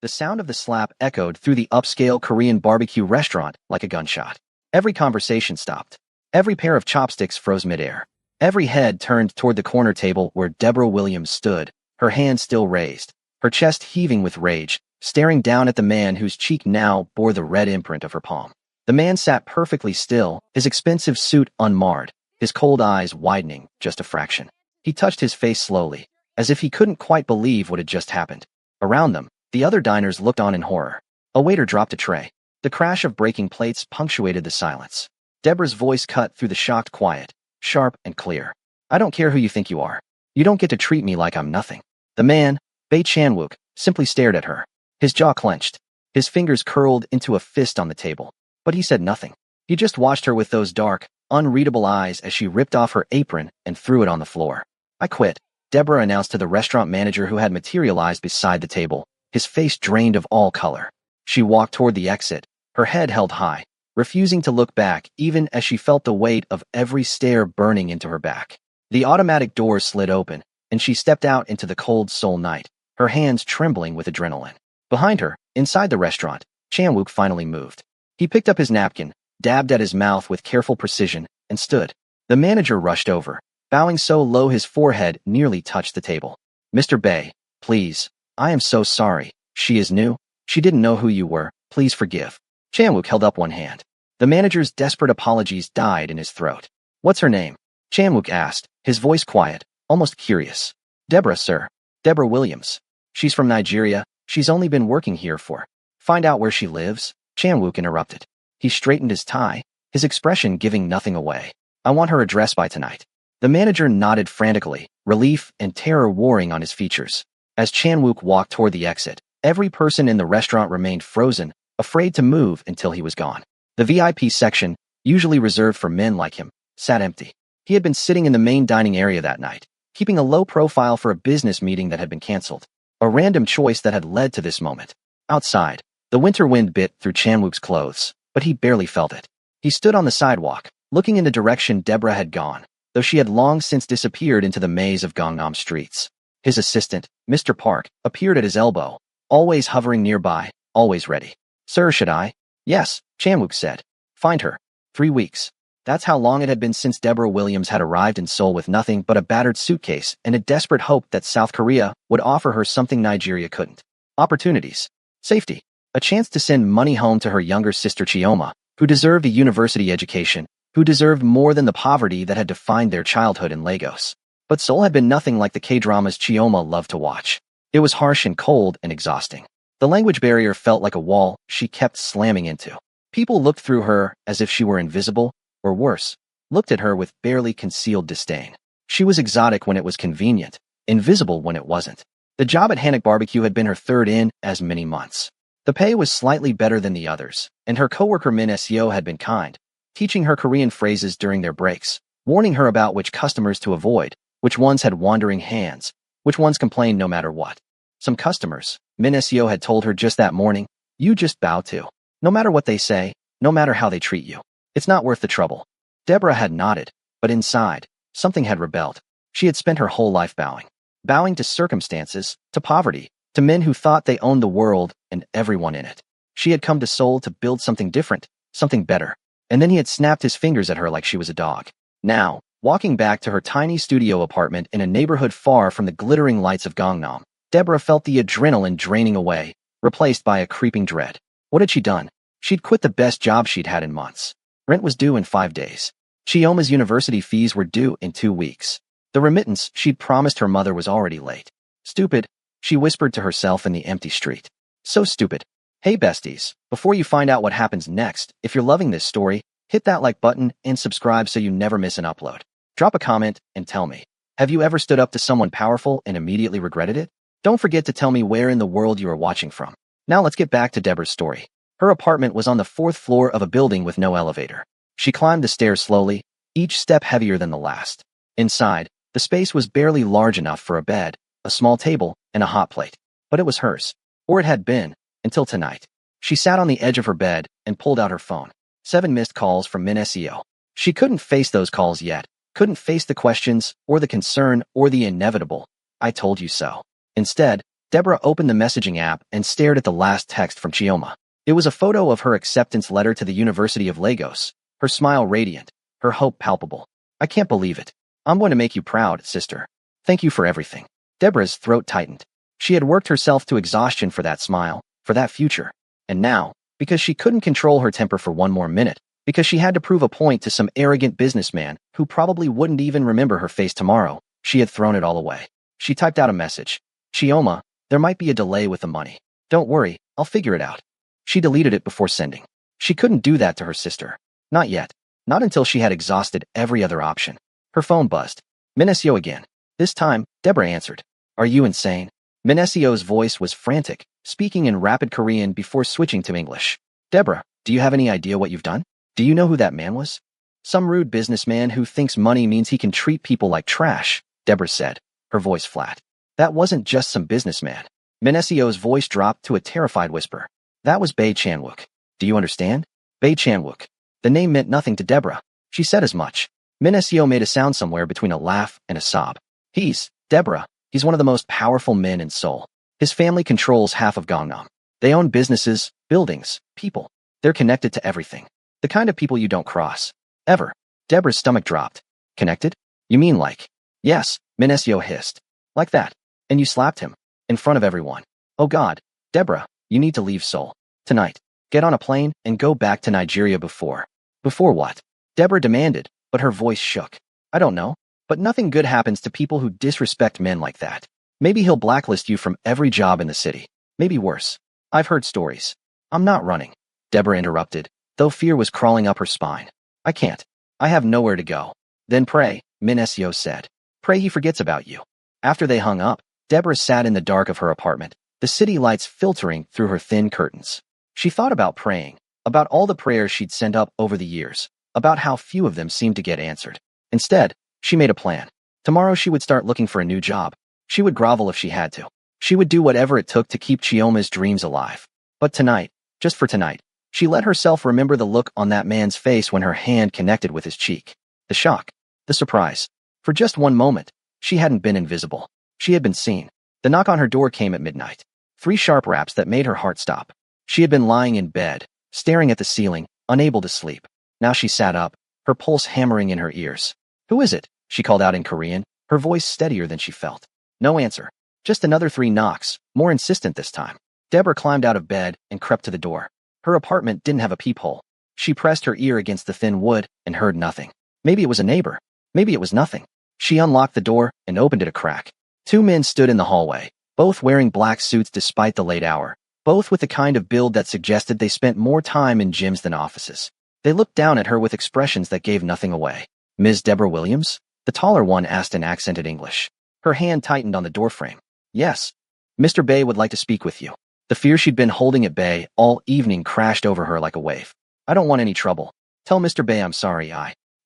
The sound of the slap echoed through the upscale Korean barbecue restaurant like a gunshot. Every conversation stopped. Every pair of chopsticks froze midair. Every head turned toward the corner table where Deborah Williams stood, her hand still raised, her chest heaving with rage, staring down at the man whose cheek now bore the red imprint of her palm. The man sat perfectly still, his expensive suit unmarred, his cold eyes widening just a fraction. He touched his face slowly, as if he couldn't quite believe what had just happened. Around them, the other diners looked on in horror. A waiter dropped a tray. The crash of breaking plates punctuated the silence. Deborah's voice cut through the shocked quiet, sharp and clear. "I don't care who you think you are. You don't get to treat me like I'm nothing." The man, Bae Chan-wook, simply stared at her. His jaw clenched. His fingers curled into a fist on the table. But he said nothing. He just watched her with those dark, unreadable eyes as she ripped off her apron and threw it on the floor. "I quit," Deborah announced to the restaurant manager who had materialized beside the table, his face drained of all color. She walked toward the exit, her head held high, refusing to look back even as she felt the weight of every stare burning into her back. The automatic door slid open, and she stepped out into the cold Seoul night, her hands trembling with adrenaline. Behind her, inside the restaurant, Chan-wook finally moved. He picked up his napkin, dabbed at his mouth with careful precision, and stood. The manager rushed over, bowing so low his forehead nearly touched the table. "Mr. Bae, please. I am so sorry. She is new. She didn't know who you were. Please forgive." Chan-wook held up one hand. The manager's desperate apologies died in his throat. "What's her name?" Chan-wook asked, his voice quiet, almost curious. "Deborah, sir. Deborah Williams. She's from Nigeria. She's only been working here for—" "Find out where she lives?" Chan-wook interrupted. He straightened his tie, his expression giving nothing away. "I want her address by tonight." The manager nodded frantically, relief and terror warring on his features. As Chan-wook walked toward the exit, every person in the restaurant remained frozen, afraid to move until he was gone. The VIP section, usually reserved for men like him, sat empty. He had been sitting in the main dining area that night, keeping a low profile for a business meeting that had been canceled. A random choice that had led to this moment. Outside, the winter wind bit through Chan-wook's clothes, but he barely felt it. He stood on the sidewalk, looking in the direction Deborah had gone, though she had long since disappeared into the maze of Gangnam streets. His assistant, Mr. Park, appeared at his elbow, always hovering nearby, always ready. "Sir, should I?" "Yes," Chan-wook said. "Find her. 3 weeks." That's how long it had been since Deborah Williams had arrived in Seoul with nothing but a battered suitcase and a desperate hope that South Korea would offer her something Nigeria couldn't. Opportunities. Safety. A chance to send money home to her younger sister Chioma, who deserved a university education, who deserved more than the poverty that had defined their childhood in Lagos. But Seoul had been nothing like the K-dramas Chioma loved to watch. It was harsh and cold and exhausting. The language barrier felt like a wall she kept slamming into. People looked through her as if she were invisible, or worse, looked at her with barely concealed disdain. She was exotic when it was convenient, invisible when it wasn't. The job at Hanok Barbecue had been her third in as many months. The pay was slightly better than the others, and her coworker Min Seo had been kind, teaching her Korean phrases during their breaks, warning her about which customers to avoid, which ones had wandering hands, which ones complained no matter what. Some customers, Min Seo had told her just that morning, you just bow to. No matter what they say, no matter how they treat you. It's not worth the trouble. Deborah had nodded, but inside, something had rebelled. She had spent her whole life bowing to circumstances, to poverty, to men who thought they owned the world and everyone in it. She had come to Seoul to build something different, something better. And then he had snapped his fingers at her like she was a dog. Now, walking back to her tiny studio apartment in a neighborhood far from the glittering lights of Gangnam, Deborah felt the adrenaline draining away, replaced by a creeping dread. What had she done? She'd quit the best job she'd had in months. Rent was due in 5 days. Chioma's university fees were due in 2 weeks. The remittance she'd promised her mother was already late. Stupid, she whispered to herself in the empty street. So stupid. Hey besties, before you find out what happens next, if you're loving this story, hit that like button and subscribe so you never miss an upload. Drop a comment and tell me, have you ever stood up to someone powerful and immediately regretted it? Don't forget to tell me where in the world you are watching from. Now let's get back to Deborah's story. Her apartment was on the 4th floor of a building with no elevator. She climbed the stairs slowly, each step heavier than the last. Inside, the space was barely large enough for a bed, a small table, and a hot plate. But it was hers. Or it had been, until tonight. She sat on the edge of her bed and pulled out her phone. 7 missed calls from Min Seo. She couldn't face those calls yet, couldn't face the questions, or the concern, or the inevitable, I told you so. Instead, Deborah opened the messaging app and stared at the last text from Chioma. It was a photo of her acceptance letter to the University of Lagos, her smile radiant, her hope palpable. I can't believe it. I'm going to make you proud, sister. Thank you for everything. Deborah's throat tightened. She had worked herself to exhaustion for that smile, for that future. And now, because she couldn't control her temper for one more minute, because she had to prove a point to some arrogant businessman who probably wouldn't even remember her face tomorrow, she had thrown it all away. She typed out a message. Chioma, there might be a delay with the money. Don't worry, I'll figure it out. She deleted it before sending. She couldn't do that to her sister. Not yet. Not until she had exhausted every other option. Her phone buzzed. Minesio again. This time, Deborah answered. Are you insane? Minesio's voice was frantic, speaking in rapid Korean before switching to English. Deborah, do you have any idea what you've done? Do you know who that man was? Some rude businessman who thinks money means he can treat people like trash, Deborah said, her voice flat. That wasn't just some businessman. Minesio's voice dropped to a terrified whisper. That was Bae Chanwook. Do you understand? Bae Chanwook. The name meant nothing to Deborah. She said as much. Minesio made a sound somewhere between a laugh and a sob. Deborah, he's one of the most powerful men in Seoul. His family controls half of Gangnam. They own businesses, buildings, people. They're connected to everything. The kind of people you don't cross. Ever. Deborah's stomach dropped. Connected? You mean like? Yes, Minesio hissed. Like that. And you slapped him. In front of everyone. Oh God. Deborah, you need to leave Seoul. Tonight. Get on a plane and go back to Nigeria before. Before what? Deborah demanded, but her voice shook. I don't know. But nothing good happens to people who disrespect men like that. Maybe he'll blacklist you from every job in the city. Maybe worse. I've heard stories. I'm not running. Deborah interrupted, though fear was crawling up her spine. I can't. I have nowhere to go. Then pray, Minesio said. Pray he forgets about you. After they hung up, Deborah sat in the dark of her apartment, the city lights filtering through her thin curtains. She thought about praying, about all the prayers she'd sent up over the years, about how few of them seemed to get answered. Instead, she made a plan. Tomorrow she would start looking for a new job. She would grovel if she had to. She would do whatever it took to keep Chioma's dreams alive. But tonight, just for tonight, she let herself remember the look on that man's face when her hand connected with his cheek. The shock. The surprise. For just one moment, she hadn't been invisible. She had been seen. The knock on her door came at midnight. 3 sharp raps that made her heart stop. She had been lying in bed, staring at the ceiling, unable to sleep. Now she sat up, her pulse hammering in her ears. Who is it? She called out in Korean, her voice steadier than she felt. No answer. Just another 3 knocks, more insistent this time. Deborah climbed out of bed and crept to the door. Her apartment didn't have a peephole. She pressed her ear against the thin wood and heard nothing. Maybe it was a neighbor. Maybe it was nothing. She unlocked the door and opened it a crack. 2 men stood in the hallway, both wearing black suits despite the late hour, both with the kind of build that suggested they spent more time in gyms than offices. They looked down at her with expressions that gave nothing away. Ms. Deborah Williams? The taller one asked in accented English. Her hand tightened on the doorframe. Yes. Mr. Bay would like to speak with you. The fear she'd been holding at bay all evening crashed over her like a wave. I don't want any trouble. Tell Mr. Bay I'm sorry.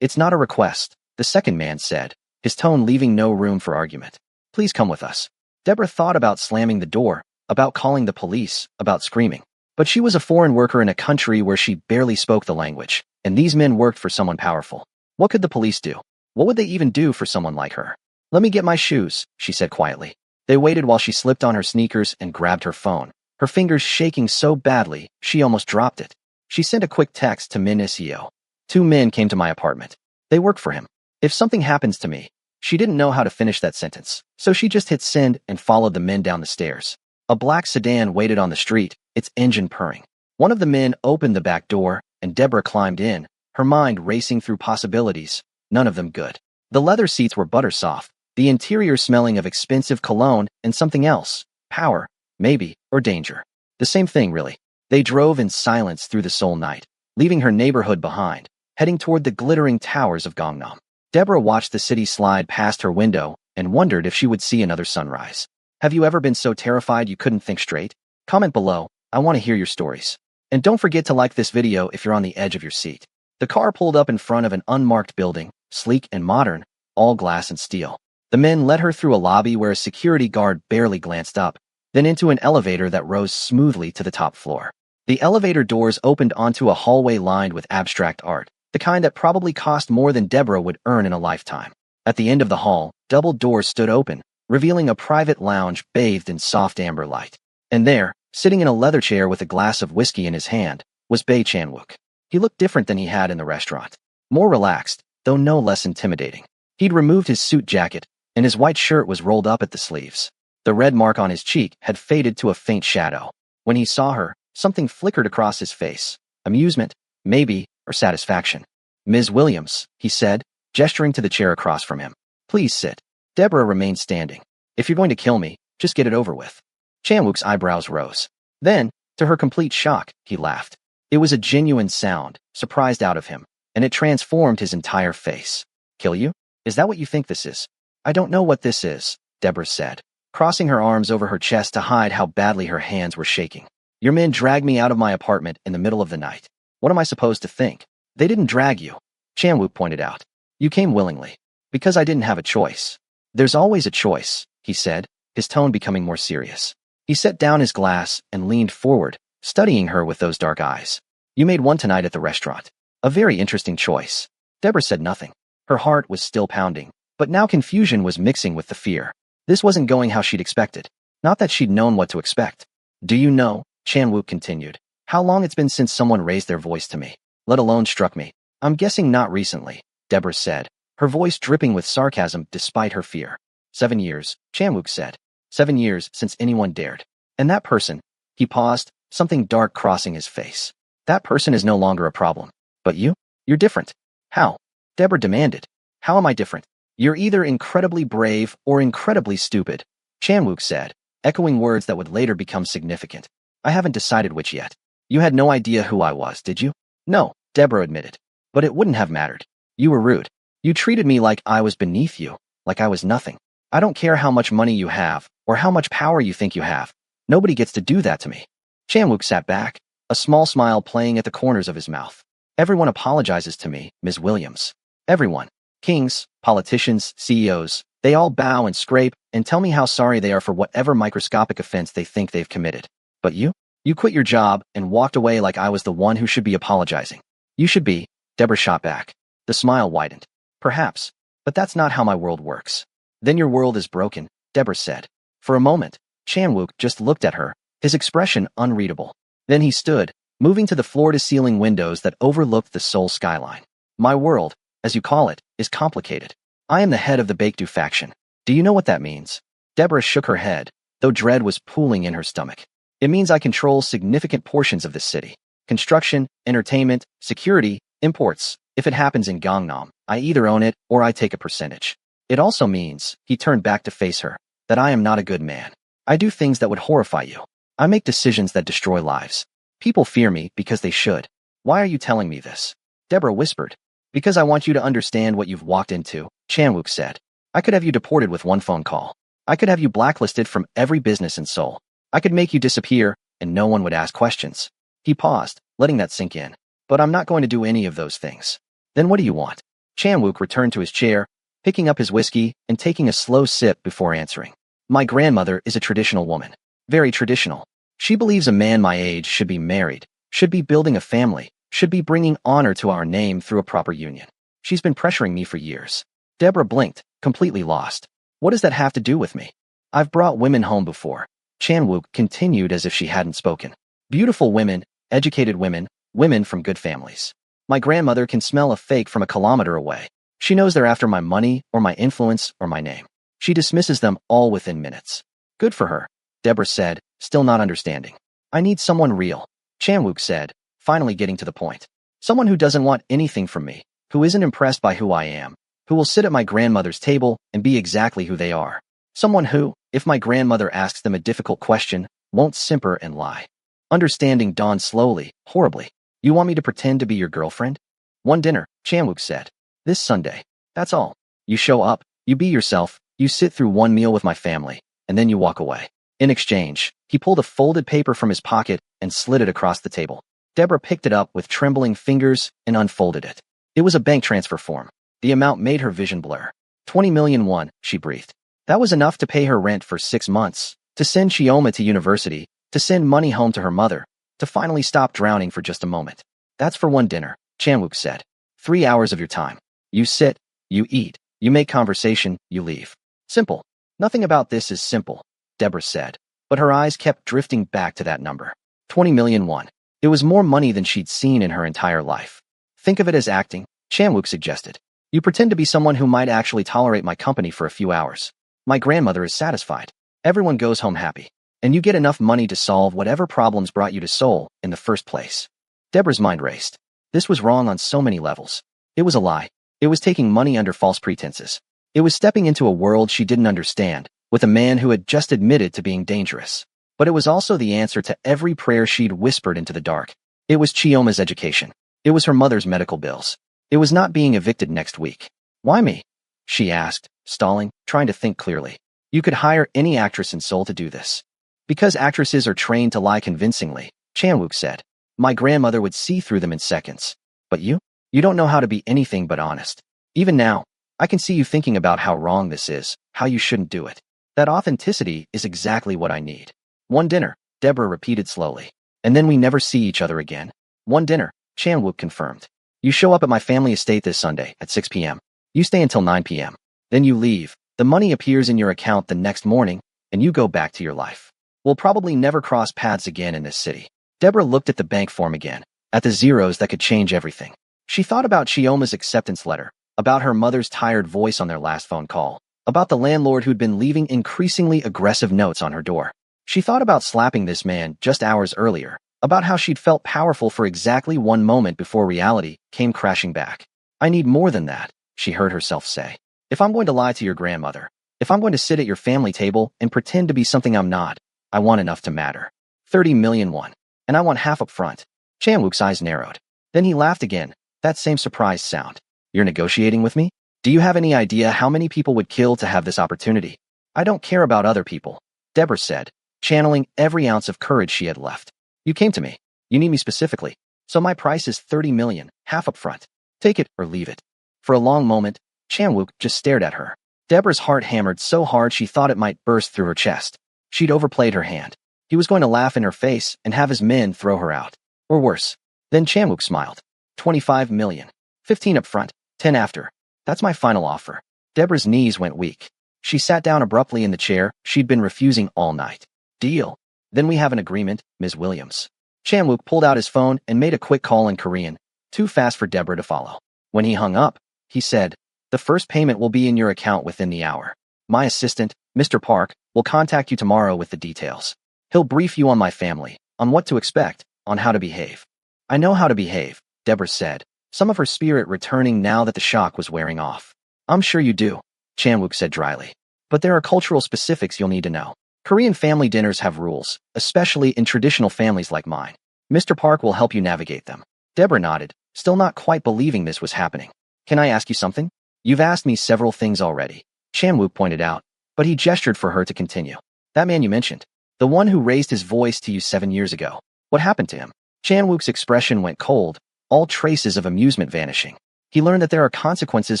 It's not a request, the second man said, his tone leaving no room for argument. Please come with us. Deborah thought about slamming the door, about calling the police, about screaming. But she was a foreign worker in a country where she barely spoke the language, and these men worked for someone powerful. What could the police do? What would they even do for someone like her? Let me get my shoes, she said quietly. They waited while she slipped on her sneakers and grabbed her phone, her fingers shaking so badly she almost dropped it. She sent a quick text to Minesio. 2 men came to my apartment. They work for him. If something happens to me, she didn't know how to finish that sentence, so she just hit send and followed the men down the stairs. A black sedan waited on the street, its engine purring. One of the men opened the back door, and Deborah climbed in, her mind racing through possibilities, none of them good. The leather seats were butter soft, the interior smelling of expensive cologne and something else, power, maybe, or danger. The same thing, really. They drove in silence through the Seoul night, leaving her neighborhood behind, heading toward the glittering towers of Gangnam. Deborah watched the city slide past her window and wondered if she would see another sunrise. Have you ever been so terrified you couldn't think straight? Comment below, I want to hear your stories. And don't forget to like this video if you're on the edge of your seat. The car pulled up in front of an unmarked building, sleek and modern, all glass and steel. The men led her through a lobby where a security guard barely glanced up, then into an elevator that rose smoothly to the top floor. The elevator doors opened onto a hallway lined with abstract art, the kind that probably cost more than Deborah would earn in a lifetime. At the end of the hall, double doors stood open, revealing a private lounge bathed in soft amber light. And there, sitting in a leather chair with a glass of whiskey in his hand, was Bae Chan-wook. He looked different than he had in the restaurant. More relaxed, though no less intimidating. He'd removed his suit jacket, and his white shirt was rolled up at the sleeves. The red mark on his cheek had faded to a faint shadow. When he saw her, something flickered across his face. Amusement, maybe, or satisfaction. "Ms. Williams," he said, gesturing to the chair across from him. "Please sit." Deborah remained standing. "If you're going to kill me, just get it over with." Chan-wook's eyebrows rose. Then, to her complete shock, he laughed. It was a genuine sound, surprised out of him, and it transformed his entire face. "Kill you? Is that what you think this is?" "I don't know what this is," Deborah said, crossing her arms over her chest to hide how badly her hands were shaking. "Your men dragged me out of my apartment in the middle of the night. What am I supposed to think?" "They didn't drag you," Chan-wook pointed out. "You came willingly. Because I didn't have a choice." "There's always a choice," he said, his tone becoming more serious. He set down his glass and leaned forward, studying her with those dark eyes. "You made one tonight at the restaurant. A very interesting choice." Deborah said nothing. Her heart was still pounding, but now confusion was mixing with the fear. This wasn't going how she'd expected. Not that she'd known what to expect. "Do you know," Chan-wook continued, "how long it's been since someone raised their voice to me, let alone struck me?" "I'm guessing not recently," Deborah said, her voice dripping with sarcasm despite her fear. 7 years, Chan-wook said. 7 years since anyone dared. "And that person," he paused, something dark crossing his face. "That person is no longer a problem. But you? You're different." "How?" Deborah demanded. "How am I different?" "You're either incredibly brave or incredibly stupid," Chan-wook said, echoing words that would later become significant. "I haven't decided which yet." "You had no idea who I was, did you?" "No," Deborah admitted. "But it wouldn't have mattered. You were rude. You treated me like I was beneath you, like I was nothing. I don't care how much money you have, or how much power you think you have. Nobody gets to do that to me." Chan-wook sat back, a small smile playing at the corners of his mouth. "Everyone apologizes to me, Ms. Williams. Everyone. Kings, politicians, CEOs, they all bow and scrape and tell me how sorry they are for whatever microscopic offense they think they've committed. But you? You quit your job and walked away like I was the one who should be apologizing." "You should be," Deborah shot back. The smile widened. "Perhaps, but that's not how my world works." "Then your world is broken," Deborah said. For a moment, Chan-wook just looked at her, his expression unreadable. Then he stood, moving to the floor-to-ceiling windows that overlooked the Seoul skyline. "My world, as you call it, is complicated. I am the head of the Baekdu faction. Do you know what that means?" Deborah shook her head, though dread was pooling in her stomach. "It means I control significant portions of this city. Construction, entertainment, security, imports. If it happens in Gangnam, I either own it or I take a percentage. It also means," he turned back to face her, "that I am not a good man. I do things that would horrify you. I make decisions that destroy lives. People fear me because they should." "Why are you telling me this?" Deborah whispered. "Because I want you to understand what you've walked into," Chan-wook said. "I could have you deported with one phone call. I could have you blacklisted from every business in Seoul. I could make you disappear, and no one would ask questions." He paused, letting that sink in. "But I'm not going to do any of those things." "Then what do you want?" Chan-wook returned to his chair, picking up his whiskey and taking a slow sip before answering. "My grandmother is a traditional woman. Very traditional. She believes a man my age should be married, should be building a family, should be bringing honor to our name through a proper union. She's been pressuring me for years." Deborah blinked, completely lost. "What does that have to do with me?" "I've brought women home before," Chan-wook continued as if she hadn't spoken. "Beautiful women, educated women, women from good families. My grandmother can smell a fake from a kilometer away. She knows they're after my money or my influence or my name. She dismisses them all within minutes." "Good for her," Deborah said, still not understanding. "I need someone real," Chan-wook said, finally getting to the point. "Someone who doesn't want anything from me, who isn't impressed by who I am, who will sit at my grandmother's table and be exactly who they are. Someone who, if my grandmother asks them a difficult question, won't simper and lie." Understanding dawned slowly, horribly. "You want me to pretend to be your girlfriend?" "One dinner," Chan-wook said. "This Sunday. That's all. You show up, you be yourself, you sit through one meal with my family, and then you walk away." In exchange, he pulled a folded paper from his pocket and slid it across the table. Deborah picked it up with trembling fingers and unfolded it. It was a bank transfer form. The amount made her vision blur. 20 million won, she breathed. That was enough to pay her rent for 6 months, to send Chioma to university, to send money home to her mother, to finally stop drowning for just a moment. "That's for one dinner," Chan-wook said. 3 hours of your time. You sit, you eat, you make conversation, you leave. Simple. Nothing about this is simple, Deborah said, but her eyes kept drifting back to that number. 20 million won. It was more money than she'd seen in her entire life. Think of it as acting, Chanwook suggested. You pretend to be someone who might actually tolerate my company for a few hours. My grandmother is satisfied. Everyone goes home happy. And you get enough money to solve whatever problems brought you to Seoul in the first place. Deborah's mind raced. This was wrong on so many levels. It was a lie. It was taking money under false pretenses. It was stepping into a world she didn't understand, with a man who had just admitted to being dangerous. But it was also the answer to every prayer she'd whispered into the dark. It was Chioma's education. It was her mother's medical bills. It was not being evicted next week. Why me? She asked, stalling, trying to think clearly. You could hire any actress in Seoul to do this. Because actresses are trained to lie convincingly, Chanwook said. My grandmother would see through them in seconds. But you? You don't know how to be anything but honest. Even now, I can see you thinking about how wrong this is, how you shouldn't do it. That authenticity is exactly what I need. One dinner, Deborah repeated slowly. And then we never see each other again. One dinner, Chanwook confirmed. You show up at my family estate this Sunday at 6 p.m. You stay until 9 p.m. Then you leave. The money appears in your account the next morning, and you go back to your life. We'll probably never cross paths again in this city. Deborah looked at the bank form again, at the zeros that could change everything. She thought about Chioma's acceptance letter, about her mother's tired voice on their last phone call, about the landlord who'd been leaving increasingly aggressive notes on her door. She thought about slapping this man just hours earlier, about how she'd felt powerful for exactly one moment before reality came crashing back. I need more than that, she heard herself say. If I'm going to lie to your grandmother, if I'm going to sit at your family table and pretend to be something I'm not, I want enough to matter. 30 million won. And I want half up front. Chanwook's eyes narrowed. Then he laughed again, that same surprised sound. You're negotiating with me? Do you have any idea how many people would kill to have this opportunity? I don't care about other people, Deborah said, channeling every ounce of courage she had left. You came to me. You need me specifically. So my price is 30 million, half up front. Take it or leave it. For a long moment, Chanwook just stared at her. Deborah's heart hammered so hard she thought it might burst through her chest. She'd overplayed her hand. He was going to laugh in her face and have his men throw her out. Or worse. Then Chanwook smiled. 25 million. 15 up front, 10 after. That's my final offer. Deborah's knees went weak. She sat down abruptly in the chair she'd been refusing all night. Deal. Then we have an agreement, Ms. Williams. Chanwook pulled out his phone and made a quick call in Korean, too fast for Deborah to follow. When he hung up, he said, the first payment will be in your account within the hour. My assistant, Mr. Park, will contact you tomorrow with the details. He'll brief you on my family, on what to expect, on how to behave. I know how to behave, Deborah said, some of her spirit returning now that the shock was wearing off. I'm sure you do, Chanwook said dryly. But there are cultural specifics you'll need to know. Korean family dinners have rules, especially in traditional families like mine. Mr. Park will help you navigate them. Deborah nodded, still not quite believing this was happening. Can I ask you something? You've asked me several things already, Chanwook pointed out, but he gestured for her to continue. That man you mentioned, the one who raised his voice to you 7 years ago. What happened to him? Chanwook's expression went cold, all traces of amusement vanishing. He learned that there are consequences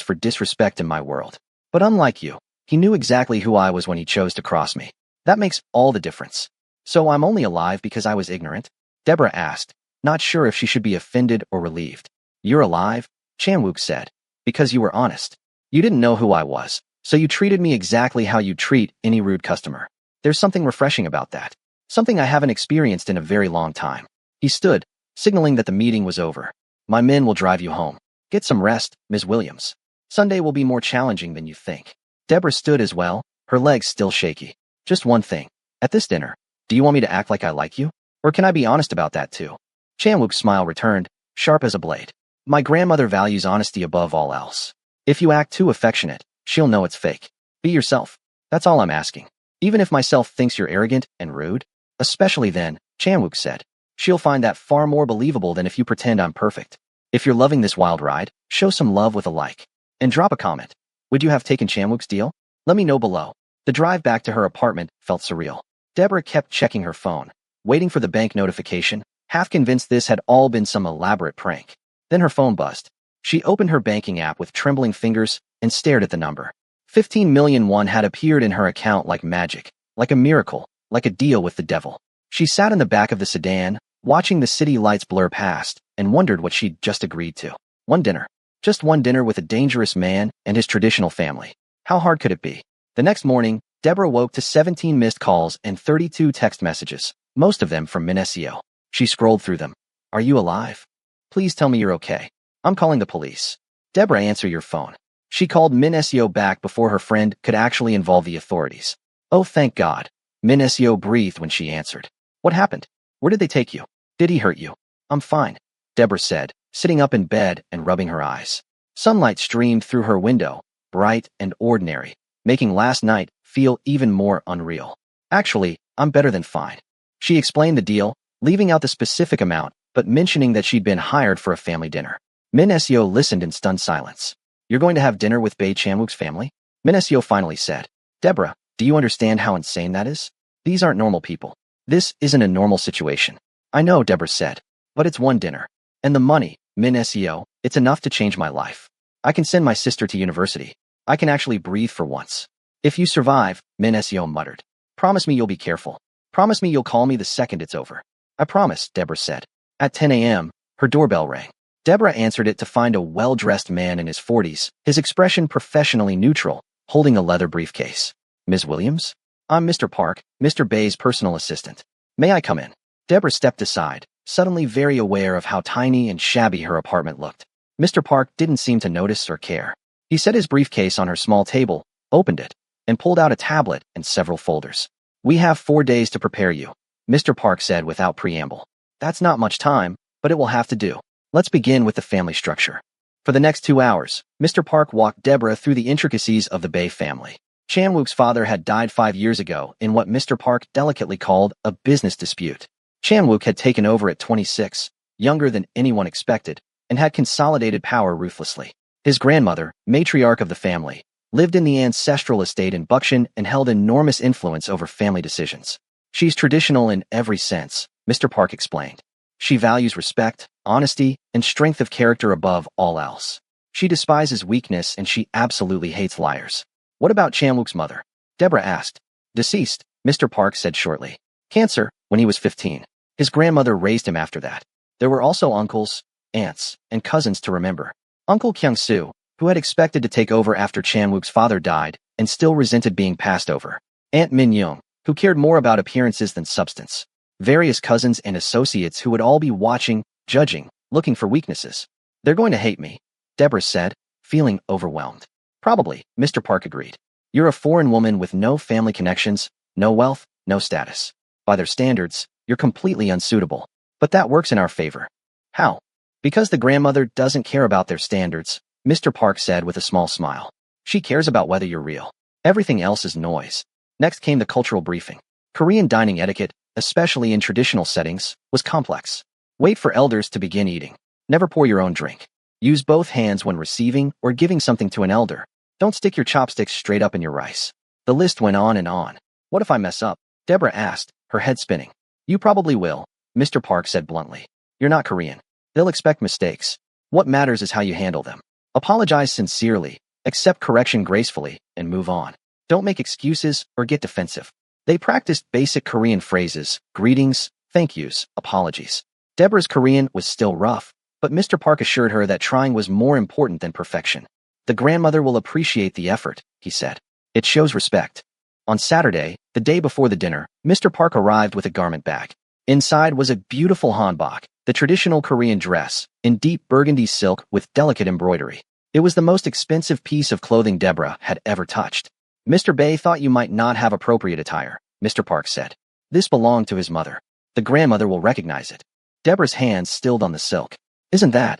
for disrespect in my world. But unlike you, he knew exactly who I was when he chose to cross me. That makes all the difference. So I'm only alive because I was ignorant? Deborah asked, not sure if she should be offended or relieved. You're alive, Chanwook said, because you were honest. You didn't know who I was, so you treated me exactly how you treat any rude customer. There's something refreshing about that. Something I haven't experienced in a very long time. He stood, signaling that the meeting was over. My men will drive you home. Get some rest, Ms. Williams. Sunday will be more challenging than you think. Deborah stood as well, her legs still shaky. Just one thing. At this dinner, do you want me to act like I like you? Or can I be honest about that too? Chanwook's smile returned, sharp as a blade. My grandmother values honesty above all else. If you act too affectionate, she'll know it's fake. Be yourself. That's all I'm asking. Even if myself thinks you're arrogant and rude, especially then, Chanwook said, she'll find that far more believable than if you pretend I'm perfect. If you're loving this wild ride, show some love with a like. And drop a comment. Would you have taken Chanwook's deal? Let me know below. The drive back to her apartment felt surreal. Deborah kept checking her phone, waiting for the bank notification, half convinced this had all been some elaborate prank. Then her phone buzzed. She opened her banking app with trembling fingers and stared at the number. 15 million won had appeared in her account like magic, like a miracle, like a deal with the devil. She sat in the back of the sedan, watching the city lights blur past, and wondered what she'd just agreed to. One dinner. Just one dinner with a dangerous man and his traditional family. How hard could it be? The next morning, Deborah woke to 17 missed calls and 32 text messages, most of them from Mafia. She scrolled through them. Are you alive? Please tell me you're okay. I'm calling the police. Deborah, answer your phone. She called Mafia back before her friend could actually involve the authorities. Oh, thank God. Mafia breathed when she answered. What happened? Where did they take you? Did he hurt you? I'm fine, Deborah said, sitting up in bed and rubbing her eyes. Sunlight streamed through her window, bright and ordinary, making last night feel even more unreal. Actually, I'm better than fine. She explained the deal, leaving out the specific amount, but mentioning that she'd been hired for a family dinner. Mafia listened in stunned silence. You're going to have dinner with Bae Chanwook's family? Mafia finally said. Deborah, do you understand how insane that is? These aren't normal people. This isn't a normal situation. I know, Deborah said. But it's one dinner. And the money, Mafia, it's enough to change my life. I can send my sister to university. I can actually breathe for once. If you survive, Mafia muttered. Promise me you'll be careful. Promise me you'll call me the second it's over. I promise, Deborah said. At 10 a.m., her doorbell rang. Deborah answered it to find a well-dressed man in his 40s, his expression professionally neutral, holding a leather briefcase. Ms. Williams? I'm Mr. Park, Mr. Bae's personal assistant. May I come in? Deborah stepped aside, suddenly very aware of how tiny and shabby her apartment looked. Mr. Park didn't seem to notice or care. He set his briefcase on her small table, opened it, and pulled out a tablet and several folders. We have 4 days to prepare you, Mr. Park said without preamble. That's not much time, but it will have to do. Let's begin with the family structure. For the next 2 hours, Mr. Park walked Deborah through the intricacies of the Bae family. Chanwook's father had died 5 years ago in what Mr. Park delicately called a business dispute. Chanwook had taken over at 26, younger than anyone expected, and had consolidated power ruthlessly. His grandmother, matriarch of the family, lived in the ancestral estate in Bukshan and held enormous influence over family decisions. She's traditional in every sense, Mr. Park explained. She values respect, honesty, and strength of character above all else. She despises weakness and she absolutely hates liars. What about Chanwook's mother? Deborah asked. Deceased, Mr. Park said shortly. Cancer, when he was 15. His grandmother raised him after that. There were also uncles, aunts, and cousins to remember. Uncle Kyung-soo, who had expected to take over after Chanwook's father died and still resented being passed over. Aunt Min-young, who cared more about appearances than substance. Various cousins and associates who would all be watching, judging, looking for weaknesses. They're going to hate me, Deborah said, feeling overwhelmed. Probably, Mr. Park agreed. You're a foreign woman with no family connections, no wealth, no status. By their standards, you're completely unsuitable. But that works in our favor. How? Because the grandmother doesn't care about their standards, Mr. Park said with a small smile. She cares about whether you're real. Everything else is noise. Next came the cultural briefing. Korean dining etiquette, especially in traditional settings, was complex. Wait for elders to begin eating. Never pour your own drink. Use both hands when receiving or giving something to an elder. Don't stick your chopsticks straight up in your rice. The list went on and on. What if I mess up? Deborah asked, her head spinning. You probably will, Mr. Park said bluntly. You're not Korean. They'll expect mistakes. What matters is how you handle them. Apologize sincerely, accept correction gracefully, and move on. Don't make excuses or get defensive. They practiced basic Korean phrases, greetings, thank yous, apologies. Deborah's Korean was still rough, but Mr. Park assured her that trying was more important than perfection. The grandmother will appreciate the effort, he said. It shows respect. On Saturday, the day before the dinner, Mr. Park arrived with a garment bag. Inside was a beautiful hanbok, the traditional Korean dress, in deep burgundy silk with delicate embroidery. It was the most expensive piece of clothing Deborah had ever touched. Mr. Bae thought you might not have appropriate attire, Mr. Park said. This belonged to his mother. The grandmother will recognize it. Deborah's hands stilled on the silk. Isn't that?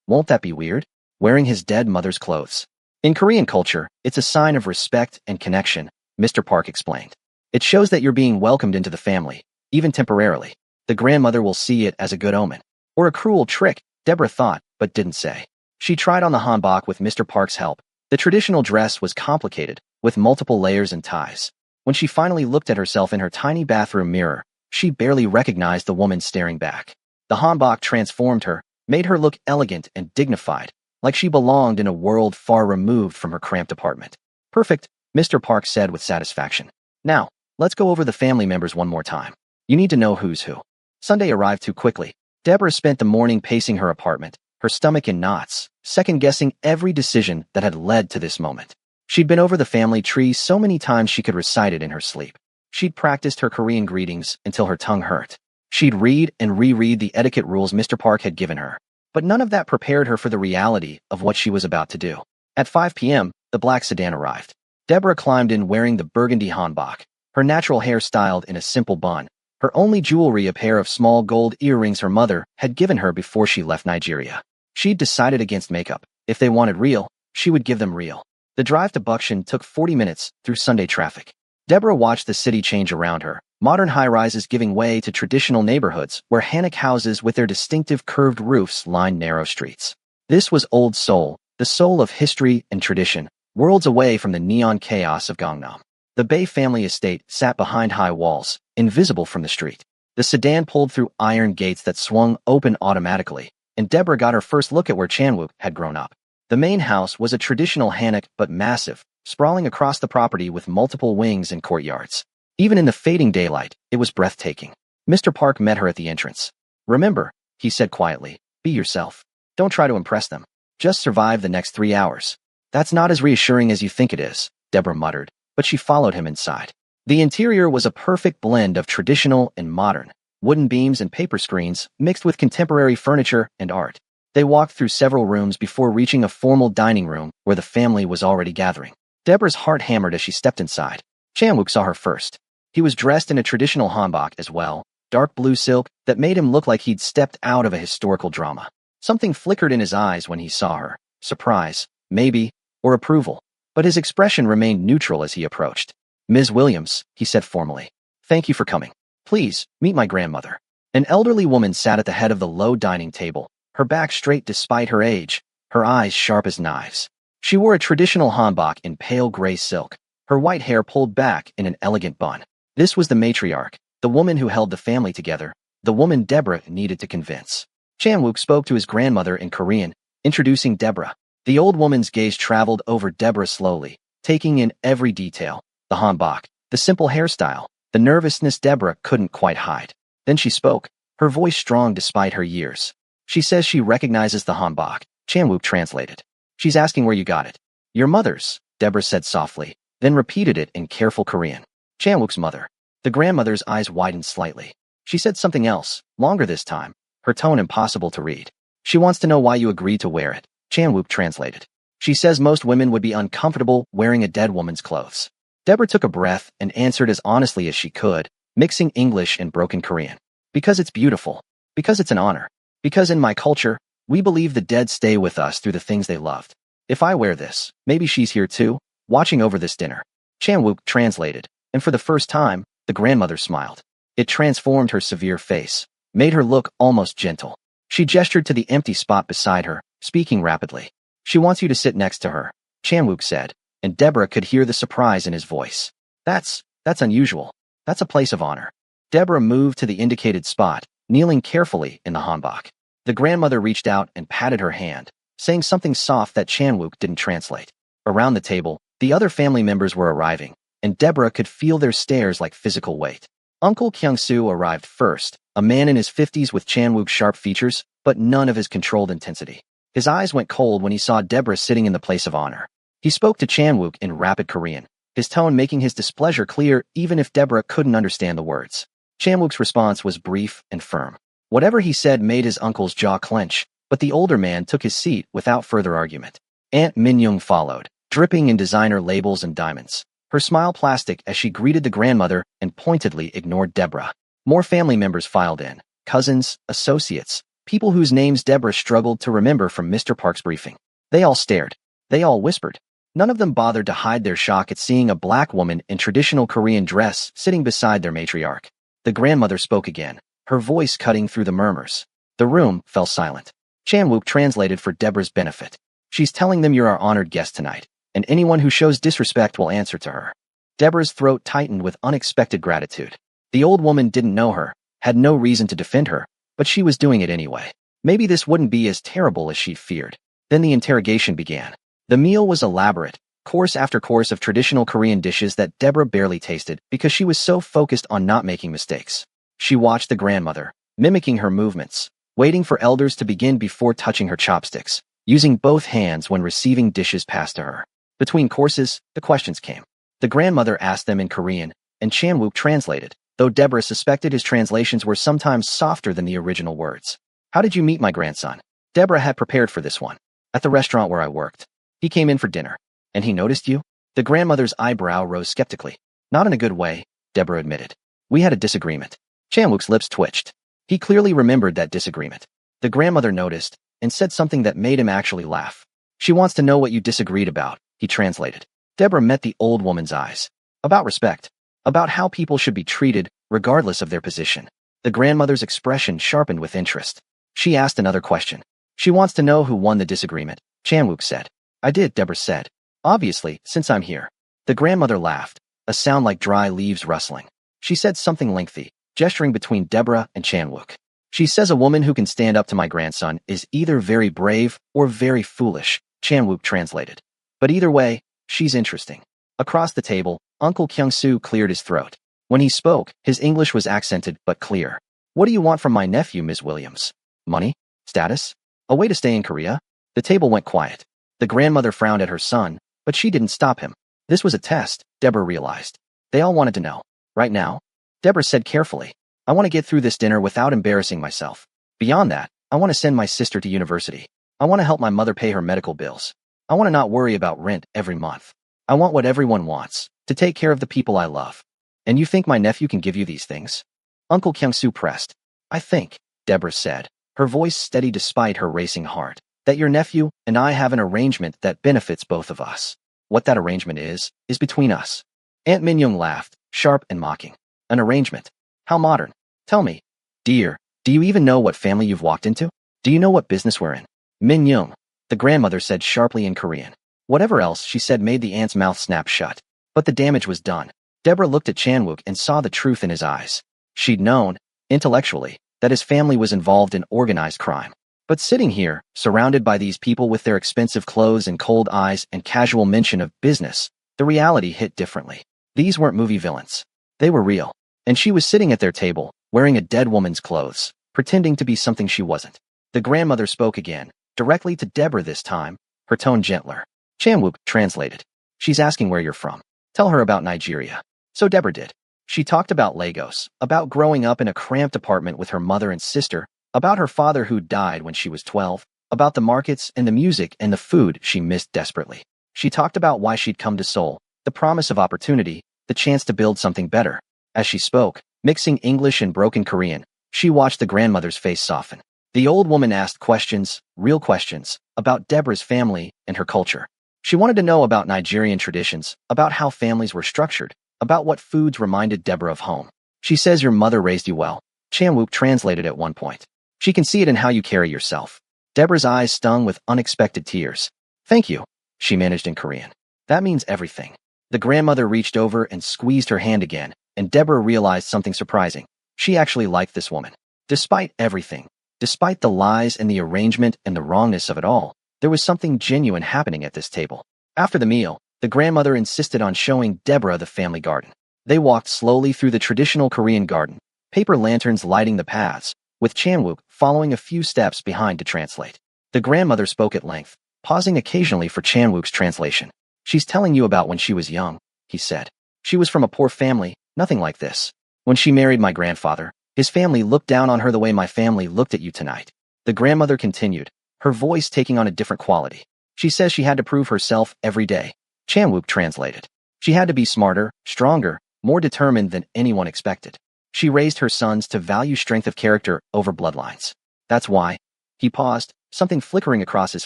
Won't that be weird? Wearing his dead mother's clothes. In Korean culture, it's a sign of respect and connection, Mr. Park explained. It shows that you're being welcomed into the family, even temporarily. The grandmother will see it as a good omen. Or a cruel trick, Deborah thought, but didn't say. She tried on the hanbok with Mr. Park's help. The traditional dress was complicated, with multiple layers and ties. When she finally looked at herself in her tiny bathroom mirror, she barely recognized the woman staring back. The hanbok transformed her, made her look elegant and dignified, like she belonged in a world far removed from her cramped apartment. Perfect, Mr. Park said with satisfaction. Now, let's go over the family members one more time. You need to know who's who. Sunday arrived too quickly. Deborah spent the morning pacing her apartment, her stomach in knots, second-guessing every decision that had led to this moment. She'd been over the family tree so many times she could recite it in her sleep. She'd practiced her Korean greetings until her tongue hurt. She'd read and reread the etiquette rules Mr. Park had given her. But none of that prepared her for the reality of what she was about to do. At 5 p.m., the black sedan arrived. Deborah climbed in wearing the burgundy hanbok, her natural hair styled in a simple bun, her only jewelry a pair of small gold earrings her mother had given her before she left Nigeria. She'd decided against makeup. If they wanted real, she would give them real. The drive to Buckshin took 40 minutes through Sunday traffic. Deborah watched the city change around her, modern high-rises giving way to traditional neighborhoods where Hanok houses with their distinctive curved roofs lined narrow streets. This was Old Seoul, the soul of history and tradition, worlds away from the neon chaos of Gangnam. The Bay family estate sat behind high walls, invisible from the street. The sedan pulled through iron gates that swung open automatically, and Deborah got her first look at where Chanwook had grown up. The main house was a traditional Hanok but massive, sprawling across the property with multiple wings and courtyards. Even in the fading daylight, it was breathtaking. Mr. Park met her at the entrance. "Remember," he said quietly, "be yourself. Don't try to impress them. Just survive the next 3 hours." "That's not as reassuring as you think it is," Deborah muttered, but she followed him inside. The interior was a perfect blend of traditional and modern, wooden beams and paper screens mixed with contemporary furniture and art. They walked through several rooms before reaching a formal dining room where the family was already gathering. Deborah's heart hammered as she stepped inside. Chanwook saw her first. He was dressed in a traditional hanbok as well, dark blue silk that made him look like he'd stepped out of a historical drama. Something flickered in his eyes when he saw her. Surprise, maybe, or approval. But his expression remained neutral as he approached. "Ms. Williams," he said formally. "Thank you for coming. Please, meet my grandmother." An elderly woman sat at the head of the low dining table, her back straight despite her age, her eyes sharp as knives. She wore a traditional hanbok in pale gray silk, her white hair pulled back in an elegant bun. This was the matriarch, the woman who held the family together, the woman Deborah needed to convince. Chanwook spoke to his grandmother in Korean, introducing Deborah. The old woman's gaze traveled over Deborah slowly, taking in every detail, the hanbok, the simple hairstyle, the nervousness Deborah couldn't quite hide. Then she spoke, her voice strong despite her years. "She says she recognizes the hanbok," Chanwook translated. "She's asking where you got it." "Your mother's," Deborah said softly, then repeated it in careful Korean. "Chanwook's mother." The grandmother's eyes widened slightly. She said something else, longer this time, her tone impossible to read. "She wants to know why you agreed to wear it," Chanwook translated. "She says most women would be uncomfortable wearing a dead woman's clothes." Deborah took a breath and answered as honestly as she could, mixing English and broken Korean. "Because it's beautiful. Because it's an honor. Because in my culture, we believe the dead stay with us through the things they loved. If I wear this, maybe she's here too, watching over this dinner." Chanwook translated, and for the first time, the grandmother smiled. It transformed her severe face, made her look almost gentle. She gestured to the empty spot beside her, speaking rapidly. "She wants you to sit next to her," Chanwook said, and Deborah could hear the surprise in his voice. That's unusual. That's a place of honor." Deborah moved to the indicated spot, kneeling carefully in the hanbok. The grandmother reached out and patted her hand, saying something soft that Chanwook didn't translate. Around the table, the other family members were arriving, and Deborah could feel their stares like physical weight. Uncle Kyung-soo arrived first, a man in his 50s with Chanwook's sharp features, but none of his controlled intensity. His eyes went cold when he saw Deborah sitting in the place of honor. He spoke to Chanwook in rapid Korean, his tone making his displeasure clear even if Deborah couldn't understand the words. Chanwook's response was brief and firm. Whatever he said made his uncle's jaw clench, but the older man took his seat without further argument. Aunt Min-young followed, dripping in designer labels and diamonds, her smile plastic as she greeted the grandmother and pointedly ignored Deborah. More family members filed in, cousins, associates, people whose names Deborah struggled to remember from Mr. Park's briefing. They all stared. They all whispered. None of them bothered to hide their shock at seeing a black woman in traditional Korean dress sitting beside their matriarch. The grandmother spoke again, her voice cutting through the murmurs. The room fell silent. Chanwook translated for Deborah's benefit. "She's telling them you're our honored guest tonight, and anyone who shows disrespect will answer to her." Deborah's throat tightened with unexpected gratitude. The old woman didn't know her, had no reason to defend her, but she was doing it anyway. Maybe this wouldn't be as terrible as she'd feared. Then the interrogation began. The meal was elaborate, course after course of traditional Korean dishes that Deborah barely tasted because she was so focused on not making mistakes. She watched the grandmother, mimicking her movements, waiting for elders to begin before touching her chopsticks, using both hands when receiving dishes passed to her. Between courses, the questions came. The grandmother asked them in Korean, and Chan-wook translated, though Deborah suspected his translations were sometimes softer than the original words. How did you meet my grandson? Deborah had prepared for this one. At the restaurant where I worked. He came in for dinner. And he noticed you? The grandmother's eyebrow rose skeptically. Not in a good way, Deborah admitted. We had a disagreement. Chan-wook's lips twitched. He clearly remembered that disagreement. The grandmother noticed, and said something that made him actually laugh. She wants to know what you disagreed about, he translated. Deborah met the old woman's eyes. About respect. About how people should be treated, regardless of their position. The grandmother's expression sharpened with interest. She asked another question. She wants to know who won the disagreement, Chan-wook said. I did, Deborah said. Obviously, since I'm here. The grandmother laughed, a sound like dry leaves rustling. She said something lengthy, gesturing between Deborah and Chan-wook. She says a woman who can stand up to my grandson is either very brave or very foolish, Chan-wook translated. But either way, she's interesting. Across the table, Uncle Kyung-soo cleared his throat. When he spoke, his English was accented but clear. What do you want from my nephew, Ms. Williams? Money? Status? A way to stay in Korea? The table went quiet. The grandmother frowned at her son, but she didn't stop him. This was a test, Deborah realized. They all wanted to know. Right now? Deborah said carefully. I want to get through this dinner without embarrassing myself. Beyond that, I want to send my sister to university. I want to help my mother pay her medical bills. I want to not worry about rent every month. I want what everyone wants, to take care of the people I love. And you think my nephew can give you these things? Uncle Kyung-soo pressed. I think, Deborah said, her voice steady despite her racing heart, that your nephew and I have an arrangement that benefits both of us. What that arrangement is between us. Aunt Min-young laughed, sharp and mocking. An arrangement? How modern. Tell me, dear, do you even know what family you've walked into? Do you know what business we're in? Min-young, the grandmother said sharply in Korean. Whatever else she said made the aunt's mouth snap shut. But the damage was done. Deborah looked at Chan-wook and saw the truth in his eyes. She'd known, intellectually, that his family was involved in organized crime. But sitting here, surrounded by these people with their expensive clothes and cold eyes and casual mention of business, the reality hit differently. These weren't movie villains. They were real. And she was sitting at their table, wearing a dead woman's clothes, pretending to be something she wasn't. The grandmother spoke again, directly to Deborah this time, her tone gentler. Chan-wook translated. She's asking where you're from. Tell her about Nigeria. So Deborah did. She talked about Lagos, about growing up in a cramped apartment with her mother and sister, about her father who died when she was 12, about the markets and the music and the food she missed desperately. She talked about why she'd come to Seoul, the promise of opportunity, the chance to build something better. As she spoke, mixing English and broken Korean, she watched the grandmother's face soften. The old woman asked questions, real questions, about Deborah's family and her culture. She wanted to know about Nigerian traditions, about how families were structured, about what foods reminded Deborah of home. She says your mother raised you well, Chan-wook translated at one point. She can see it in how you carry yourself. Deborah's eyes stung with unexpected tears. Thank you, she managed in Korean. That means everything. The grandmother reached over and squeezed her hand again, and Deborah realized something surprising. She actually liked this woman. Despite everything, despite the lies and the arrangement and the wrongness of it all, there was something genuine happening at this table. After the meal, the grandmother insisted on showing Deborah the family garden. They walked slowly through the traditional Korean garden, paper lanterns lighting the paths, with Chan-wook following a few steps behind to translate. The grandmother spoke at length, pausing occasionally for Chan-wook's translation. She's telling you about when she was young, he said. She was from a poor family, nothing like this. When she married my grandfather, his family looked down on her the way my family looked at you tonight. The grandmother continued, her voice taking on a different quality. She says she had to prove herself every day. Chan-wook translated. She had to be smarter, stronger, more determined than anyone expected. She raised her sons to value strength of character over bloodlines. That's why. He paused, something flickering across his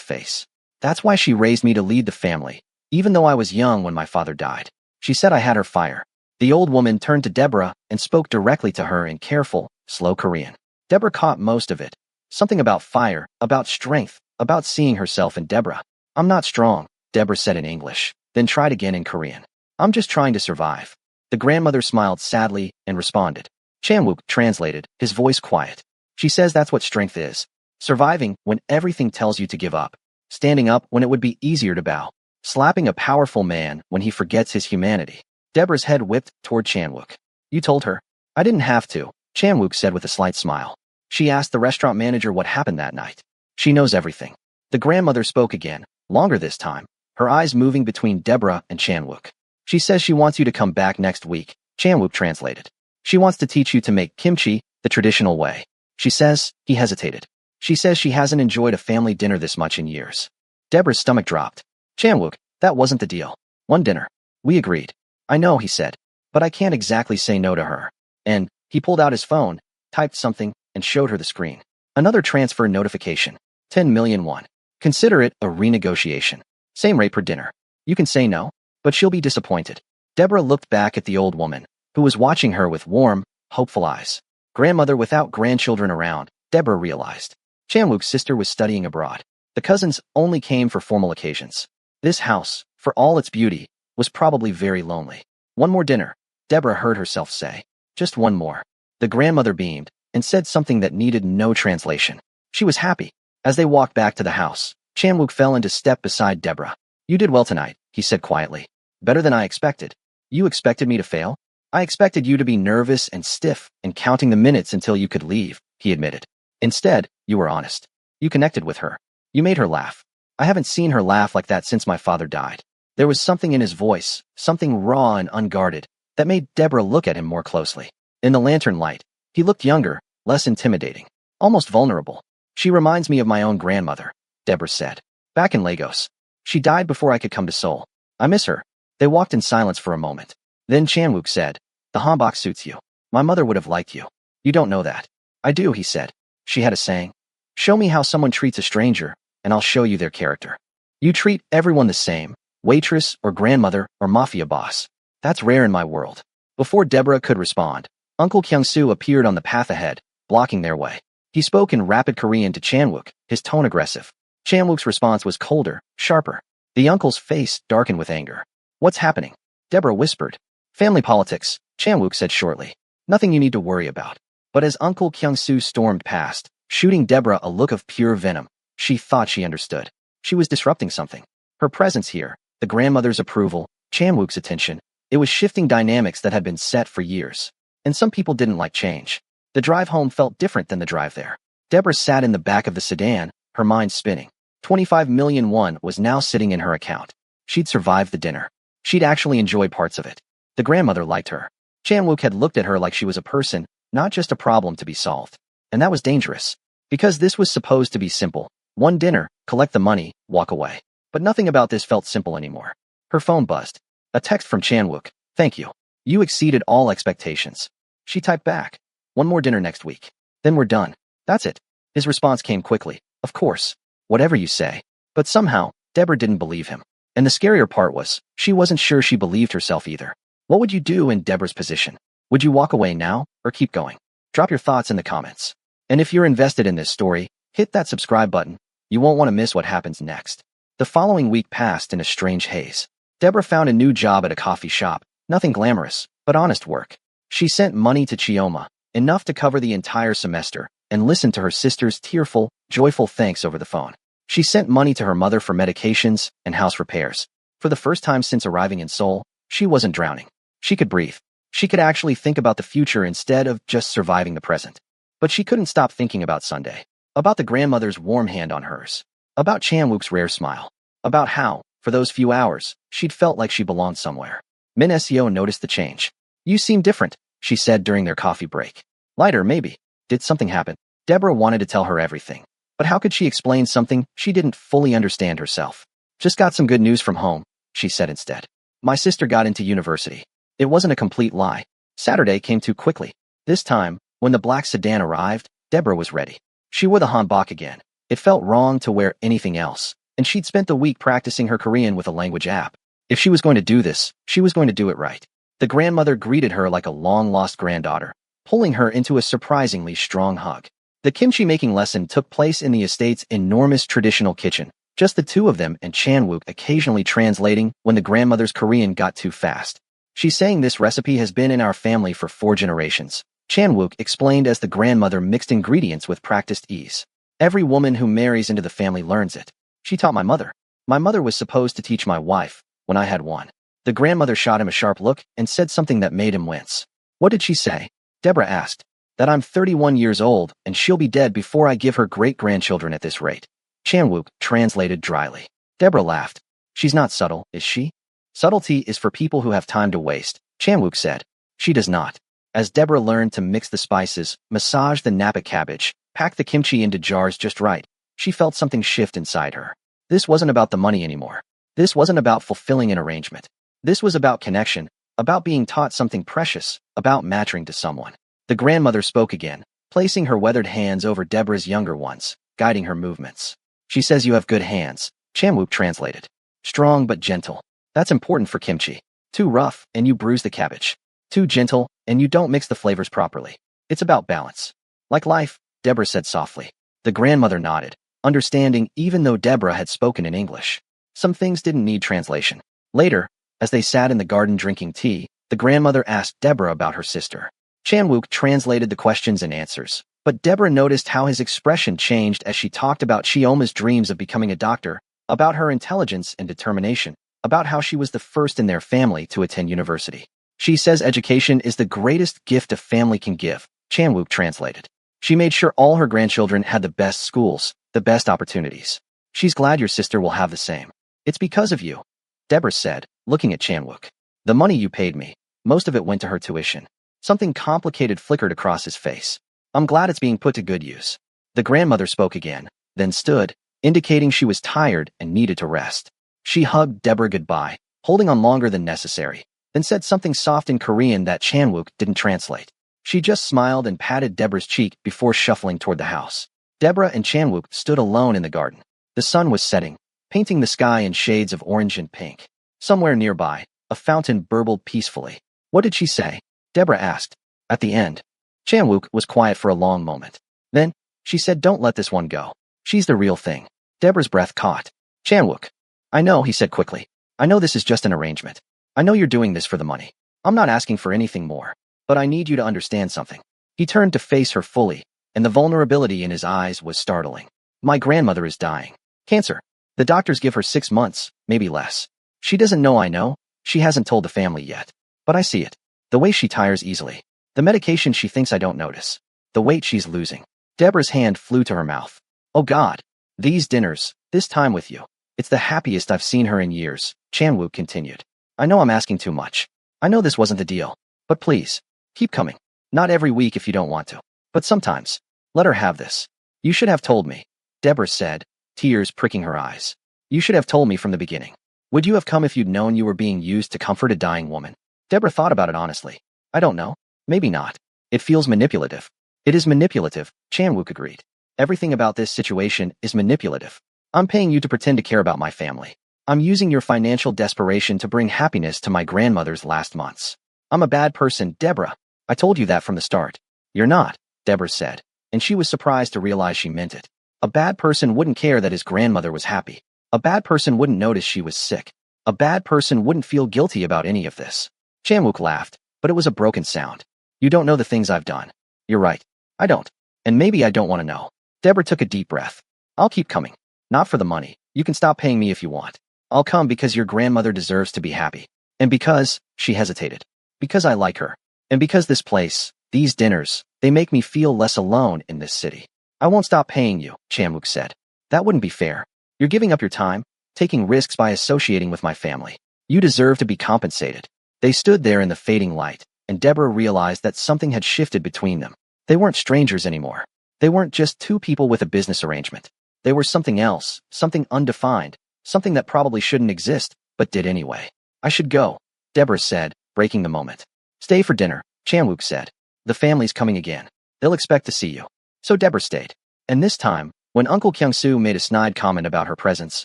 face. That's why she raised me to lead the family, even though I was young when my father died. She said I had her fire. The old woman turned to Deborah and spoke directly to her in careful, slow Korean. Deborah caught most of it. Something about fire, about strength, about seeing herself in Deborah. I'm not strong, Deborah said in English, then tried again in Korean. I'm just trying to survive. The grandmother smiled sadly and responded. Chan-wook translated, his voice quiet. She says that's what strength is. Surviving when everything tells you to give up. Standing up when it would be easier to bow. Slapping a powerful man when he forgets his humanity. Deborah's head whipped toward Chan-wook. You told her? I didn't have to, Chan-wook said with a slight smile. She asked the restaurant manager what happened that night. She knows everything. The grandmother spoke again, longer this time, her eyes moving between Deborah and Chanwook. She says she wants you to come back next week, Chanwook translated. She wants to teach you to make kimchi the traditional way. She says, he hesitated. She says she hasn't enjoyed a family dinner this much in years. Deborah's stomach dropped. Chanwook, that wasn't the deal. One dinner. We agreed. I know, he said, but I can't exactly say no to her. And he pulled out his phone, typed something, and showed her the screen. Another transfer notification. 10 million won. Consider it a renegotiation. Same rate per dinner. You can say no, but she'll be disappointed. Deborah looked back at the old woman, who was watching her with warm, hopeful eyes. Grandmother without grandchildren around, Deborah realized. Chanwook's sister was studying abroad. The cousins only came for formal occasions. This house, for all its beauty, was probably very lonely. One more dinner, Deborah heard herself say. Just one more. The grandmother beamed and said something that needed no translation. She was happy. As they walked back to the house, Chanwook fell into step beside Deborah. You did well tonight, he said quietly. Better than I expected. You expected me to fail? I expected you to be nervous and stiff and counting the minutes until you could leave, he admitted. Instead, you were honest. You connected with her. You made her laugh. I haven't seen her laugh like that since my father died. There was something in his voice, something raw and unguarded, that made Deborah look at him more closely. In the lantern light, he looked younger, less intimidating, almost vulnerable. She reminds me of my own grandmother, Deborah said. Back in Lagos. She died before I could come to Seoul. I miss her. They walked in silence for a moment. Then Chanwook said, the hanbok suits you. My mother would have liked you. You don't know that. I do, he said. She had a saying. Show me how someone treats a stranger, and I'll show you their character. You treat everyone the same, waitress or grandmother or mafia boss. That's rare in my world. Before Deborah could respond, Uncle Kyung-soo appeared on the path ahead, blocking their way. He spoke in rapid Korean to Chanwook, his tone aggressive. Chanwook's response was colder, sharper. The uncle's face darkened with anger. What's happening? Deborah whispered. Family politics, Chanwook said shortly. Nothing you need to worry about. But as Uncle Kyung-soo stormed past, shooting Deborah a look of pure venom, she thought she understood. She was disrupting something. Her presence here, the grandmother's approval, Chanwook's attention, it was shifting dynamics that had been set for years. And some people didn't like change. The drive home felt different than the drive there. Deborah sat in the back of the sedan, her mind spinning. 25 million won was now sitting in her account. She'd survived the dinner. She'd actually enjoyed parts of it. The grandmother liked her. Chanwook had looked at her like she was a person, not just a problem to be solved. And that was dangerous. Because this was supposed to be simple. One dinner, collect the money, walk away. But nothing about this felt simple anymore. Her phone buzzed. A text from Chanwook. Thank you. You exceeded all expectations. She typed back. One more dinner next week. Then we're done. That's it. His response came quickly. Of course. Whatever you say. But somehow, Deborah didn't believe him. And the scarier part was, she wasn't sure she believed herself either. What would you do in Deborah's position? Would you walk away now, or keep going? Drop your thoughts in the comments. And if you're invested in this story, hit that subscribe button. You won't want to miss what happens next. The following week passed in a strange haze. Deborah found a new job at a coffee shop. Nothing glamorous, but honest work. She sent money to Chioma, enough to cover the entire semester, and listened to her sister's tearful, joyful thanks over the phone. She sent money to her mother for medications and house repairs. For the first time since arriving in Seoul, she wasn't drowning. She could breathe. She could actually think about the future instead of just surviving the present. But she couldn't stop thinking about Sunday. About the grandmother's warm hand on hers. About Chanwook's rare smile. About how, for those few hours, she'd felt like she belonged somewhere. Min Seo noticed the change. You seem different, she said during their coffee break. Lighter, maybe. Did something happen? Deborah wanted to tell her everything. But how could she explain something she didn't fully understand herself? Just got some good news from home, she said instead. My sister got into university. It wasn't a complete lie. Saturday came too quickly. This time, when the black sedan arrived, Deborah was ready. She wore the hanbok again. It felt wrong to wear anything else, and she'd spent the week practicing her Korean with a language app. If she was going to do this, she was going to do it right. The grandmother greeted her like a long-lost granddaughter, pulling her into a surprisingly strong hug. The kimchi-making lesson took place in the estate's enormous traditional kitchen, just the two of them and Chanwook occasionally translating when the grandmother's Korean got too fast. She's saying this recipe has been in our family for 4 generations, Chanwook explained as the grandmother mixed ingredients with practiced ease. Every woman who marries into the family learns it. She taught my mother. My mother was supposed to teach my wife, when I had one. The grandmother shot him a sharp look and said something that made him wince. What did she say? Deborah asked. That I'm 31 years old and she'll be dead before I give her great-grandchildren at this rate. Chanwook translated dryly. Deborah laughed. She's not subtle, is she? Subtlety is for people who have time to waste, Chanwook said. She does not. As Deborah learned to mix the spices, massage the Napa cabbage, pack the kimchi into jars just right, she felt something shift inside her. This wasn't about the money anymore. This wasn't about fulfilling an arrangement. This was about connection, about being taught something precious, about matching to someone. The grandmother spoke again, placing her weathered hands over Deborah's younger ones, guiding her movements. She says you have good hands, Chanwook translated. Strong but gentle. That's important for kimchi. Too rough, and you bruise the cabbage. Too gentle, and you don't mix the flavors properly. It's about balance. Like life, Deborah said softly. The grandmother nodded, understanding even though Deborah had spoken in English. Some things didn't need translation. Later, as they sat in the garden drinking tea, the grandmother asked Deborah about her sister. Chanwook translated the questions and answers, but Deborah noticed how his expression changed as she talked about Chioma's dreams of becoming a doctor, about her intelligence and determination, about how she was the first in their family to attend university. She says education is the greatest gift a family can give, Chanwook translated. She made sure all her grandchildren had the best schools, the best opportunities. She's glad your sister will have the same. It's because of you, Deborah said, looking at Chanwook. The money you paid me, most of it went to her tuition. Something complicated flickered across his face. I'm glad it's being put to good use. The grandmother spoke again, then stood, indicating she was tired and needed to rest. She hugged Deborah goodbye, holding on longer than necessary, then said something soft in Korean that Chanwook didn't translate. She just smiled and patted Deborah's cheek before shuffling toward the house. Deborah and Chanwook stood alone in the garden. The sun was setting, painting the sky in shades of orange and pink. Somewhere nearby, a fountain burbled peacefully. What did she say? Deborah asked. At the end, Chanwook was quiet for a long moment. Then, she said, don't let this one go. She's the real thing. Deborah's breath caught. Chanwook. I know, he said quickly. I know this is just an arrangement. I know you're doing this for the money. I'm not asking for anything more. But I need you to understand something. He turned to face her fully, and the vulnerability in his eyes was startling. My grandmother is dying. Cancer. The doctors give her 6 months, maybe less. She doesn't know I know. She hasn't told the family yet. But I see it. The way she tires easily. The medication she thinks I don't notice. The weight she's losing. Deborah's hand flew to her mouth. Oh God. These dinners, this time with you. It's the happiest I've seen her in years, Chanwook continued. I know I'm asking too much. I know this wasn't the deal. But please, keep coming. Not every week if you don't want to. But sometimes. Let her have this. You should have told me, Deborah said, tears pricking her eyes. You should have told me from the beginning. Would you have come if you'd known you were being used to comfort a dying woman? Deborah thought about it honestly. I don't know. Maybe not. It feels manipulative. It is manipulative, Chanwook agreed. Everything about this situation is manipulative. I'm paying you to pretend to care about my family. I'm using your financial desperation to bring happiness to my grandmother's last months. I'm a bad person, Deborah. I told you that from the start. You're not, Deborah said, and she was surprised to realize she meant it. A bad person wouldn't care that his grandmother was happy. A bad person wouldn't notice she was sick. A bad person wouldn't feel guilty about any of this. Chanwook laughed, but it was a broken sound. You don't know the things I've done. You're right. I don't. And maybe I don't want to know. Deborah took a deep breath. I'll keep coming. Not for the money. You can stop paying me if you want. I'll come because your grandmother deserves to be happy. And because, she hesitated. Because I like her. And because this place, these dinners, they make me feel less alone in this city. I won't stop paying you, Chanwook said. That wouldn't be fair. You're giving up your time, taking risks by associating with my family. You deserve to be compensated. They stood there in the fading light, and Deborah realized that something had shifted between them. They weren't strangers anymore. They weren't just two people with a business arrangement. They were something else, something undefined, something that probably shouldn't exist, but did anyway. I should go, Deborah said, breaking the moment. Stay for dinner, Chanwook said. The family's coming again. They'll expect to see you. So Deborah stayed. And this time, when Uncle Kyung-soo made a snide comment about her presence,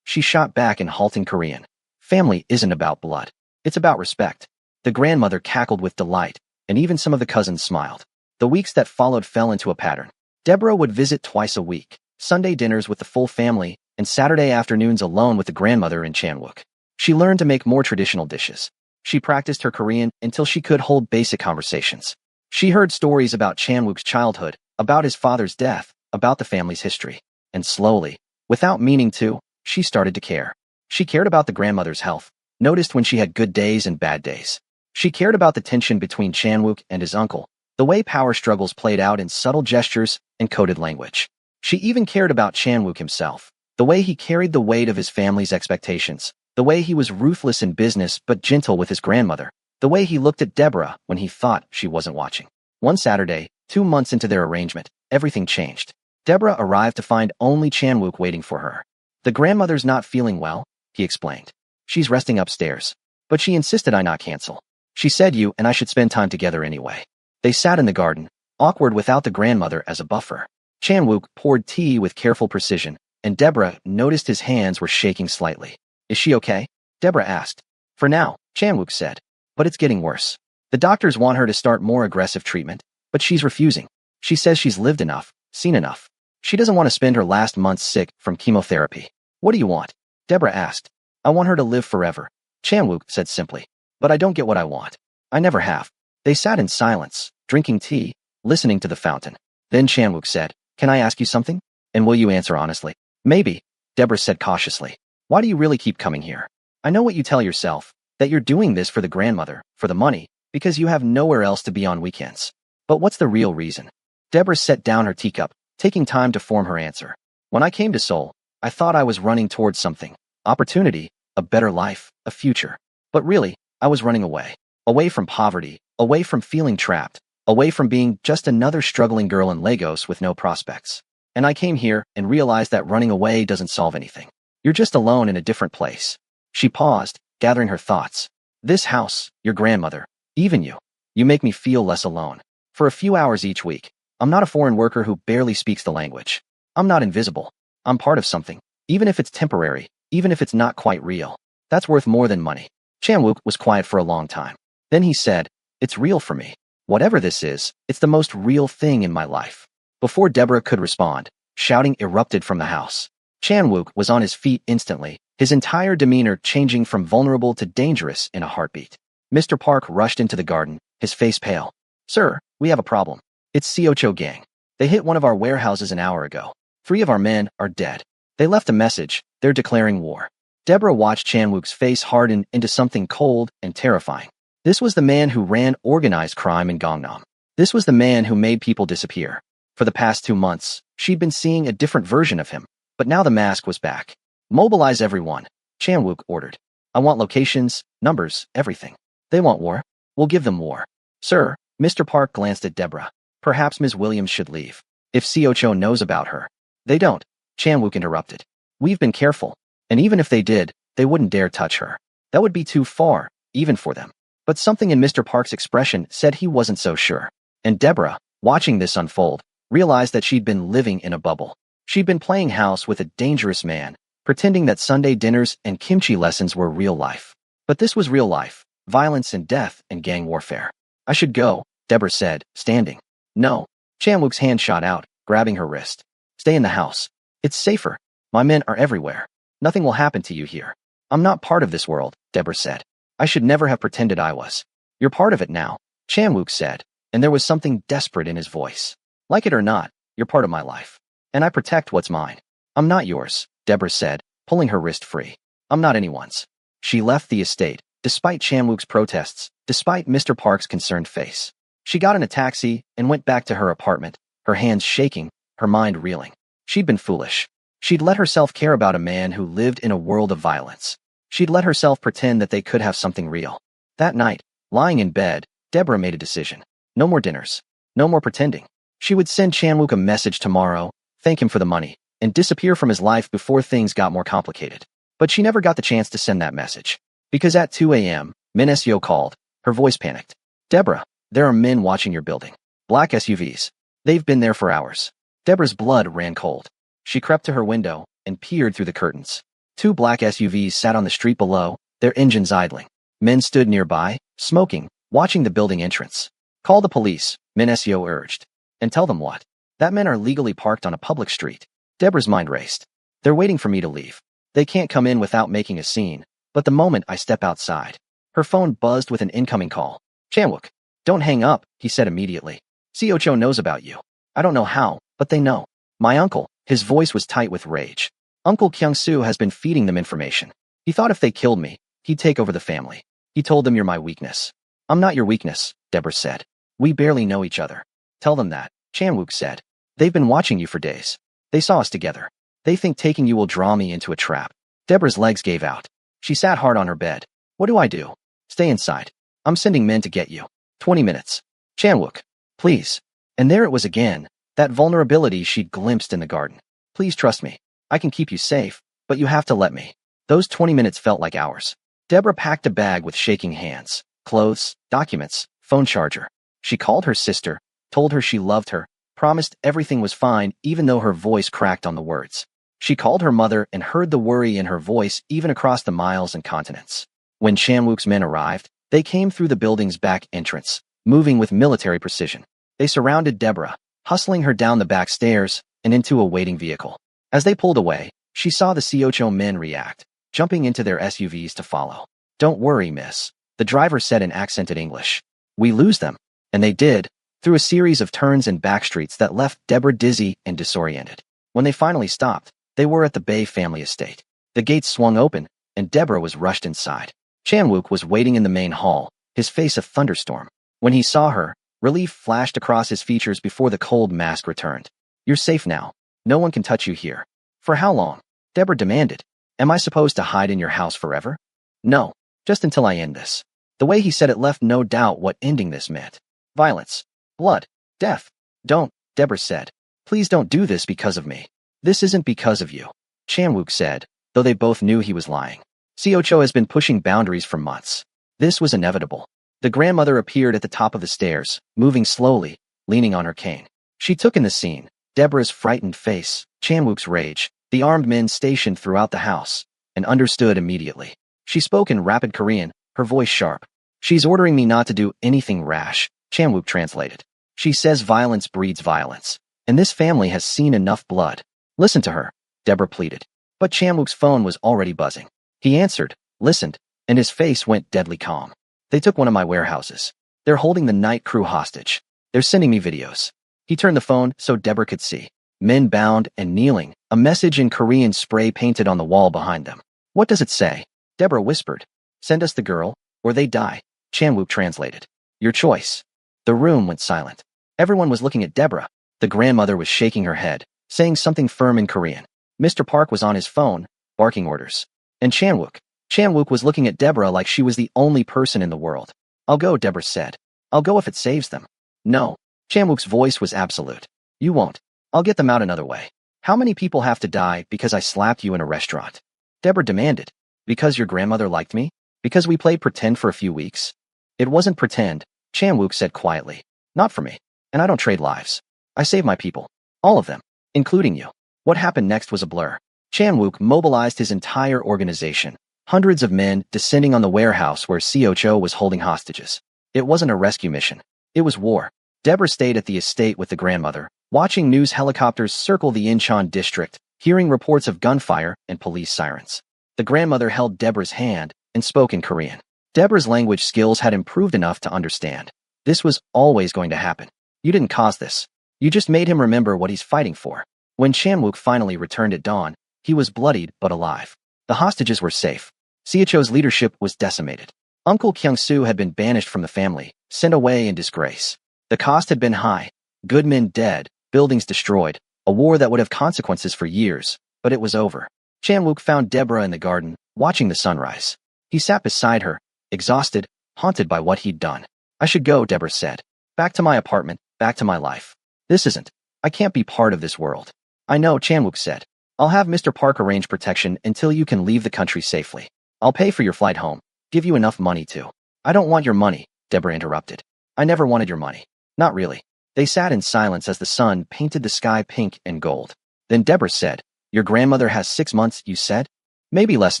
she shot back in halting Korean. Family isn't about blood. It's about respect. The grandmother cackled with delight, and even some of the cousins smiled. The weeks that followed fell into a pattern. Deborah would visit twice a week, Sunday dinners with the full family, and Saturday afternoons alone with the grandmother in Chanwook. She learned to make more traditional dishes. She practiced her Korean until she could hold basic conversations. She heard stories about Chanwook's childhood, about his father's death, about the family's history. And slowly, without meaning to, she started to care. She cared about the grandmother's health, noticed when she had good days and bad days. She cared about the tension between Chanwook and his uncle, the way power struggles played out in subtle gestures and coded language. She even cared about Chanwook himself, the way he carried the weight of his family's expectations, The way he was ruthless in business but gentle with his grandmother. The way he looked at Deborah when he thought she wasn't watching. One Saturday, 2 months into their arrangement, everything changed. Deborah arrived to find only Chan-wook waiting for her. The grandmother's not feeling well, he explained. She's resting upstairs. But she insisted I not cancel. She said you and I should spend time together anyway. They sat in the garden, awkward without the grandmother as a buffer. Chan-wook poured tea with careful precision, and Deborah noticed his hands were shaking slightly. Is she okay? Deborah asked. For now, Chan-wook said. But it's getting worse. The doctors want her to start more aggressive treatment, but she's refusing. She says she's lived enough, seen enough. She doesn't want to spend her last months sick from chemotherapy. What do you want? Deborah asked. I want her to live forever, Chan-wook said simply. But I don't get what I want. I never have. They sat in silence, drinking tea, listening to the fountain. Then Chan-wook said, Can I ask you something? And will you answer honestly? Maybe, Deborah said cautiously. Why do you really keep coming here? I know what you tell yourself, that you're doing this for the grandmother, for the money, because you have nowhere else to be on weekends. But what's the real reason? Deborah set down her teacup, taking time to form her answer. When I came to Seoul, I thought I was running towards something. Opportunity, a better life, a future. But really, I was running away. Away from poverty, away from feeling trapped, away from being just another struggling girl in Lagos with no prospects. And I came here and realized that running away doesn't solve anything. You're just alone in a different place. She paused, gathering her thoughts. This house, your grandmother, even you. You make me feel less alone. For a few hours each week, I'm not a foreign worker who barely speaks the language. I'm not invisible. I'm part of something, even if it's temporary, even if it's not quite real. That's worth more than money. Chan-wook was quiet for a long time. Then he said, It's real for me. Whatever this is, it's the most real thing in my life. Before Deborah could respond, shouting erupted from the house. Chan-wook was on his feet instantly, his entire demeanor changing from vulnerable to dangerous in a heartbeat. Mr. Park rushed into the garden, his face pale. Sir, we have a problem. It's Seocho gang. They hit one of our warehouses an hour ago. 3 of our men are dead. They left a message. They're declaring war. Deborah watched Chan-wook's face harden into something cold and terrifying. This was the man who ran organized crime in Gangnam. This was the man who made people disappear. For the past 2 months, she'd been seeing a different version of him, but now the mask was back. Mobilize everyone, Chan-wook ordered. I want locations, numbers, everything. They want war. We'll give them war. Sir, Mr. Park glanced at Deborah. Perhaps Ms. Williams should leave. If Seocho knows about her. They don't, Chan-wook interrupted. We've been careful. And even if they did, they wouldn't dare touch her. That would be too far, even for them. But something in Mr. Park's expression said he wasn't so sure. And Deborah, watching this unfold, realized that she'd been living in a bubble. She'd been playing house with a dangerous man, pretending that Sunday dinners and kimchi lessons were real life. But this was real life, violence and death and gang warfare. I should go, Deborah said, standing. No. Chan-wook's hand shot out, grabbing her wrist. Stay in the house. It's safer. My men are everywhere. Nothing will happen to you here. I'm not part of this world, Deborah said. I should never have pretended I was. You're part of it now, Chan-wook said, and there was something desperate in his voice. Like it or not, you're part of my life. And I protect what's mine. I'm not yours, Deborah said, pulling her wrist free. I'm not anyone's. She left the estate, despite Chan-wook's protests, despite Mr. Park's concerned face. She got in a taxi and went back to her apartment, her hands shaking, her mind reeling. She'd been foolish. She'd let herself care about a man who lived in a world of violence. She'd let herself pretend that they could have something real. That night, lying in bed, Deborah made a decision. No more dinners. No more pretending. She would send Chan-wook a message tomorrow, thank him for the money, and disappear from his life before things got more complicated. But she never got the chance to send that message. Because at 2 a.m., Min Seo called. Her voice panicked. Deborah, there are men watching your building. Black SUVs. They've been there for hours. Deborah's blood ran cold. She crept to her window and peered through the curtains. 2 black SUVs sat on the street below, their engines idling. Men stood nearby, smoking, watching the building entrance. Call the police, Min Seo urged. And tell them what? That men are legally parked on a public street. Deborah's mind raced. They're waiting for me to leave. They can't come in without making a scene, but the moment I step outside. Her phone buzzed with an incoming call. Chan-wook. Don't hang up, he said immediately. Seocho knows about you. I don't know how, but they know. My uncle, his voice was tight with rage. Uncle Kyung-soo has been feeding them information. He thought if they killed me, he'd take over the family. He told them you're my weakness. I'm not your weakness, Deborah said. We barely know each other. Tell them that, Chan-wook said. They've been watching you for days. They saw us together. They think taking you will draw me into a trap. Deborah's legs gave out. She sat hard on her bed. What do I do? Stay inside. I'm sending men to get you. 20 minutes. Chanwook. Please. And there it was again, that vulnerability she'd glimpsed in the garden. Please trust me. I can keep you safe, but you have to let me. Those 20 minutes felt like hours. Deborah packed a bag with shaking hands. Clothes, documents, phone charger. She called her sister, told her she loved her, promised everything was fine even though her voice cracked on the words. She called her mother and heard the worry in her voice even across the miles and continents. When Chanwook's men arrived, they came through the building's back entrance, moving with military precision. They surrounded Deborah, hustling her down the back stairs and into a waiting vehicle. As they pulled away, she saw the Siocho men react, jumping into their SUVs to follow. Don't worry, miss, the driver said in accented English. We lose them. And they did, through a series of turns and backstreets that left Deborah dizzy and disoriented. When they finally stopped, they were at the Bay family estate. The gates swung open, and Deborah was rushed inside. Chanwook was waiting in the main hall, his face a thunderstorm. When he saw her, relief flashed across his features before the cold mask returned. You're safe now. No one can touch you here. For how long? Deborah demanded. Am I supposed to hide in your house forever? No, just until I end this. The way he said it left no doubt what ending this meant. Violence. Blood. Death. Don't, Deborah said. Please don't do this because of me. This isn't because of you. Chanwook said, though they both knew he was lying. Siocho has been pushing boundaries for months. This was inevitable. The grandmother appeared at the top of the stairs, moving slowly, leaning on her cane. She took in the scene, Deborah's frightened face, Chanwook's rage, the armed men stationed throughout the house, and understood immediately. She spoke in rapid Korean, her voice sharp. She's ordering me not to do anything rash, Chanwook translated. She says violence breeds violence, and this family has seen enough blood. Listen to her, Deborah pleaded. But Chanwook's phone was already buzzing. He answered, listened, and his face went deadly calm. They took one of my warehouses. They're holding the night crew hostage. They're sending me videos. He turned the phone so Deborah could see. Men bound and kneeling, a message in Korean spray painted on the wall behind them. What does it say? Deborah whispered. Send us the girl, or they die, Chanwook translated. Your choice. The room went silent. Everyone was looking at Deborah. The grandmother was shaking her head, saying something firm in Korean. Mr. Park was on his phone, barking orders. And Chanwook was looking at Deborah like she was the only person in the world. I'll go, Deborah said. I'll go if it saves them. No. Chanwook's voice was absolute. You won't. I'll get them out another way. How many people have to die because I slapped you in a restaurant? Deborah demanded. Because your grandmother liked me? Because we played pretend for a few weeks? It wasn't pretend, Chanwook said quietly. Not for me. And I don't trade lives. I save my people. All of them. Including you. What happened next was a blur. Chanwook mobilized his entire organization. Hundreds of men descending on the warehouse where Siocho was holding hostages. It wasn't a rescue mission. It was war. Deborah stayed at the estate with the grandmother, watching news helicopters circle the Incheon district, hearing reports of gunfire and police sirens. The grandmother held Deborah's hand and spoke in Korean. Deborah's language skills had improved enough to understand. This was always going to happen. You didn't cause this. You just made him remember what he's fighting for. When Chanwook finally returned at dawn, he was bloodied but alive. The hostages were safe. Siocho's leadership was decimated. Uncle Kyung-soo had been banished from the family, sent away in disgrace. The cost had been high. Good men dead, buildings destroyed, a war that would have consequences for years, but it was over. Chanwook found Deborah in the garden, watching the sunrise. He sat beside her, exhausted, haunted by what he'd done. I should go, Deborah said. Back to my apartment, back to my life. This isn't. I can't be part of this world. I know, Chanwook said. I'll have Mr. Park arrange protection until you can leave the country safely. I'll pay for your flight home, give you enough money too. I don't want your money, Deborah interrupted. I never wanted your money. Not really. They sat in silence as the sun painted the sky pink and gold. Then Deborah said, Your grandmother has 6 months, you said? Maybe less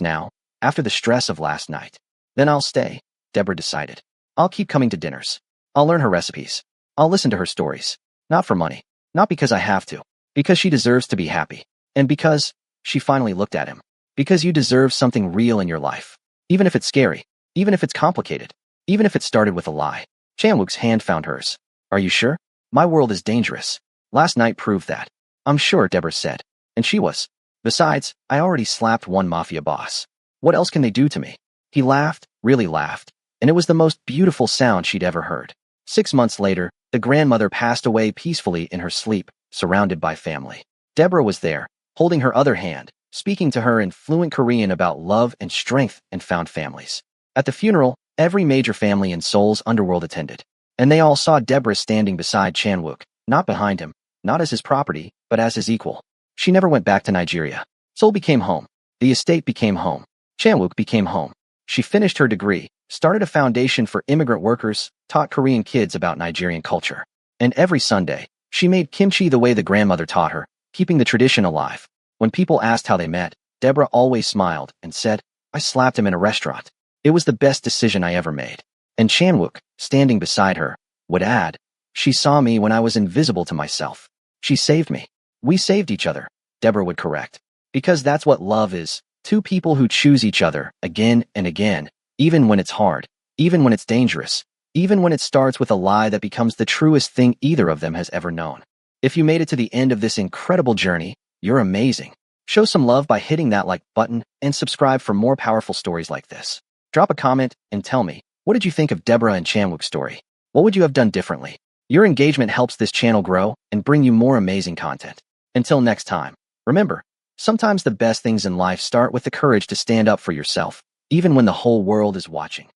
now, after the stress of last night. Then I'll stay, Deborah decided. I'll keep coming to dinners. I'll learn her recipes. I'll listen to her stories. Not for money. Not because I have to. Because she deserves to be happy. And because, she finally looked at him. Because you deserve something real in your life. Even if it's scary. Even if it's complicated. Even if it started with a lie. Chanwook's hand found hers. Are you sure? My world is dangerous. Last night proved that. I'm sure, Deborah said. And she was. Besides, I already slapped one Mafia boss. What else can they do to me? He laughed, really laughed, and it was the most beautiful sound she'd ever heard. 6 months later, the grandmother passed away peacefully in her sleep, surrounded by family. Deborah was there, holding her other hand, speaking to her in fluent Korean about love and strength and found families. At the funeral, every major family in Seoul's underworld attended, and they all saw Deborah standing beside Chan-wook, not behind him, not as his property, but as his equal. She never went back to Nigeria. Seoul became home. The estate became home. Chan-wook became home. She finished her degree, started a foundation for immigrant workers, taught Korean kids about Nigerian culture. And every Sunday, she made kimchi the way the grandmother taught her, keeping the tradition alive. When people asked how they met, Deborah always smiled and said, "I slapped him in a restaurant. It was the best decision I ever made." And Chan-wook, standing beside her, would add, "She saw me when I was invisible to myself. She saved me. We saved each other," Deborah would correct. Because that's what love is. Two people who choose each other again and again, even when it's hard, even when it's dangerous, even when it starts with a lie that becomes the truest thing either of them has ever known. If you made it to the end of this incredible journey, you're amazing. Show some love by hitting that like button and subscribe for more powerful stories like this. Drop a comment and tell me, what did you think of Deborah and Chan-wook's story? What would you have done differently? Your engagement helps this channel grow and bring you more amazing content. Until next time, remember, sometimes the best things in life start with the courage to stand up for yourself, even when the whole world is watching.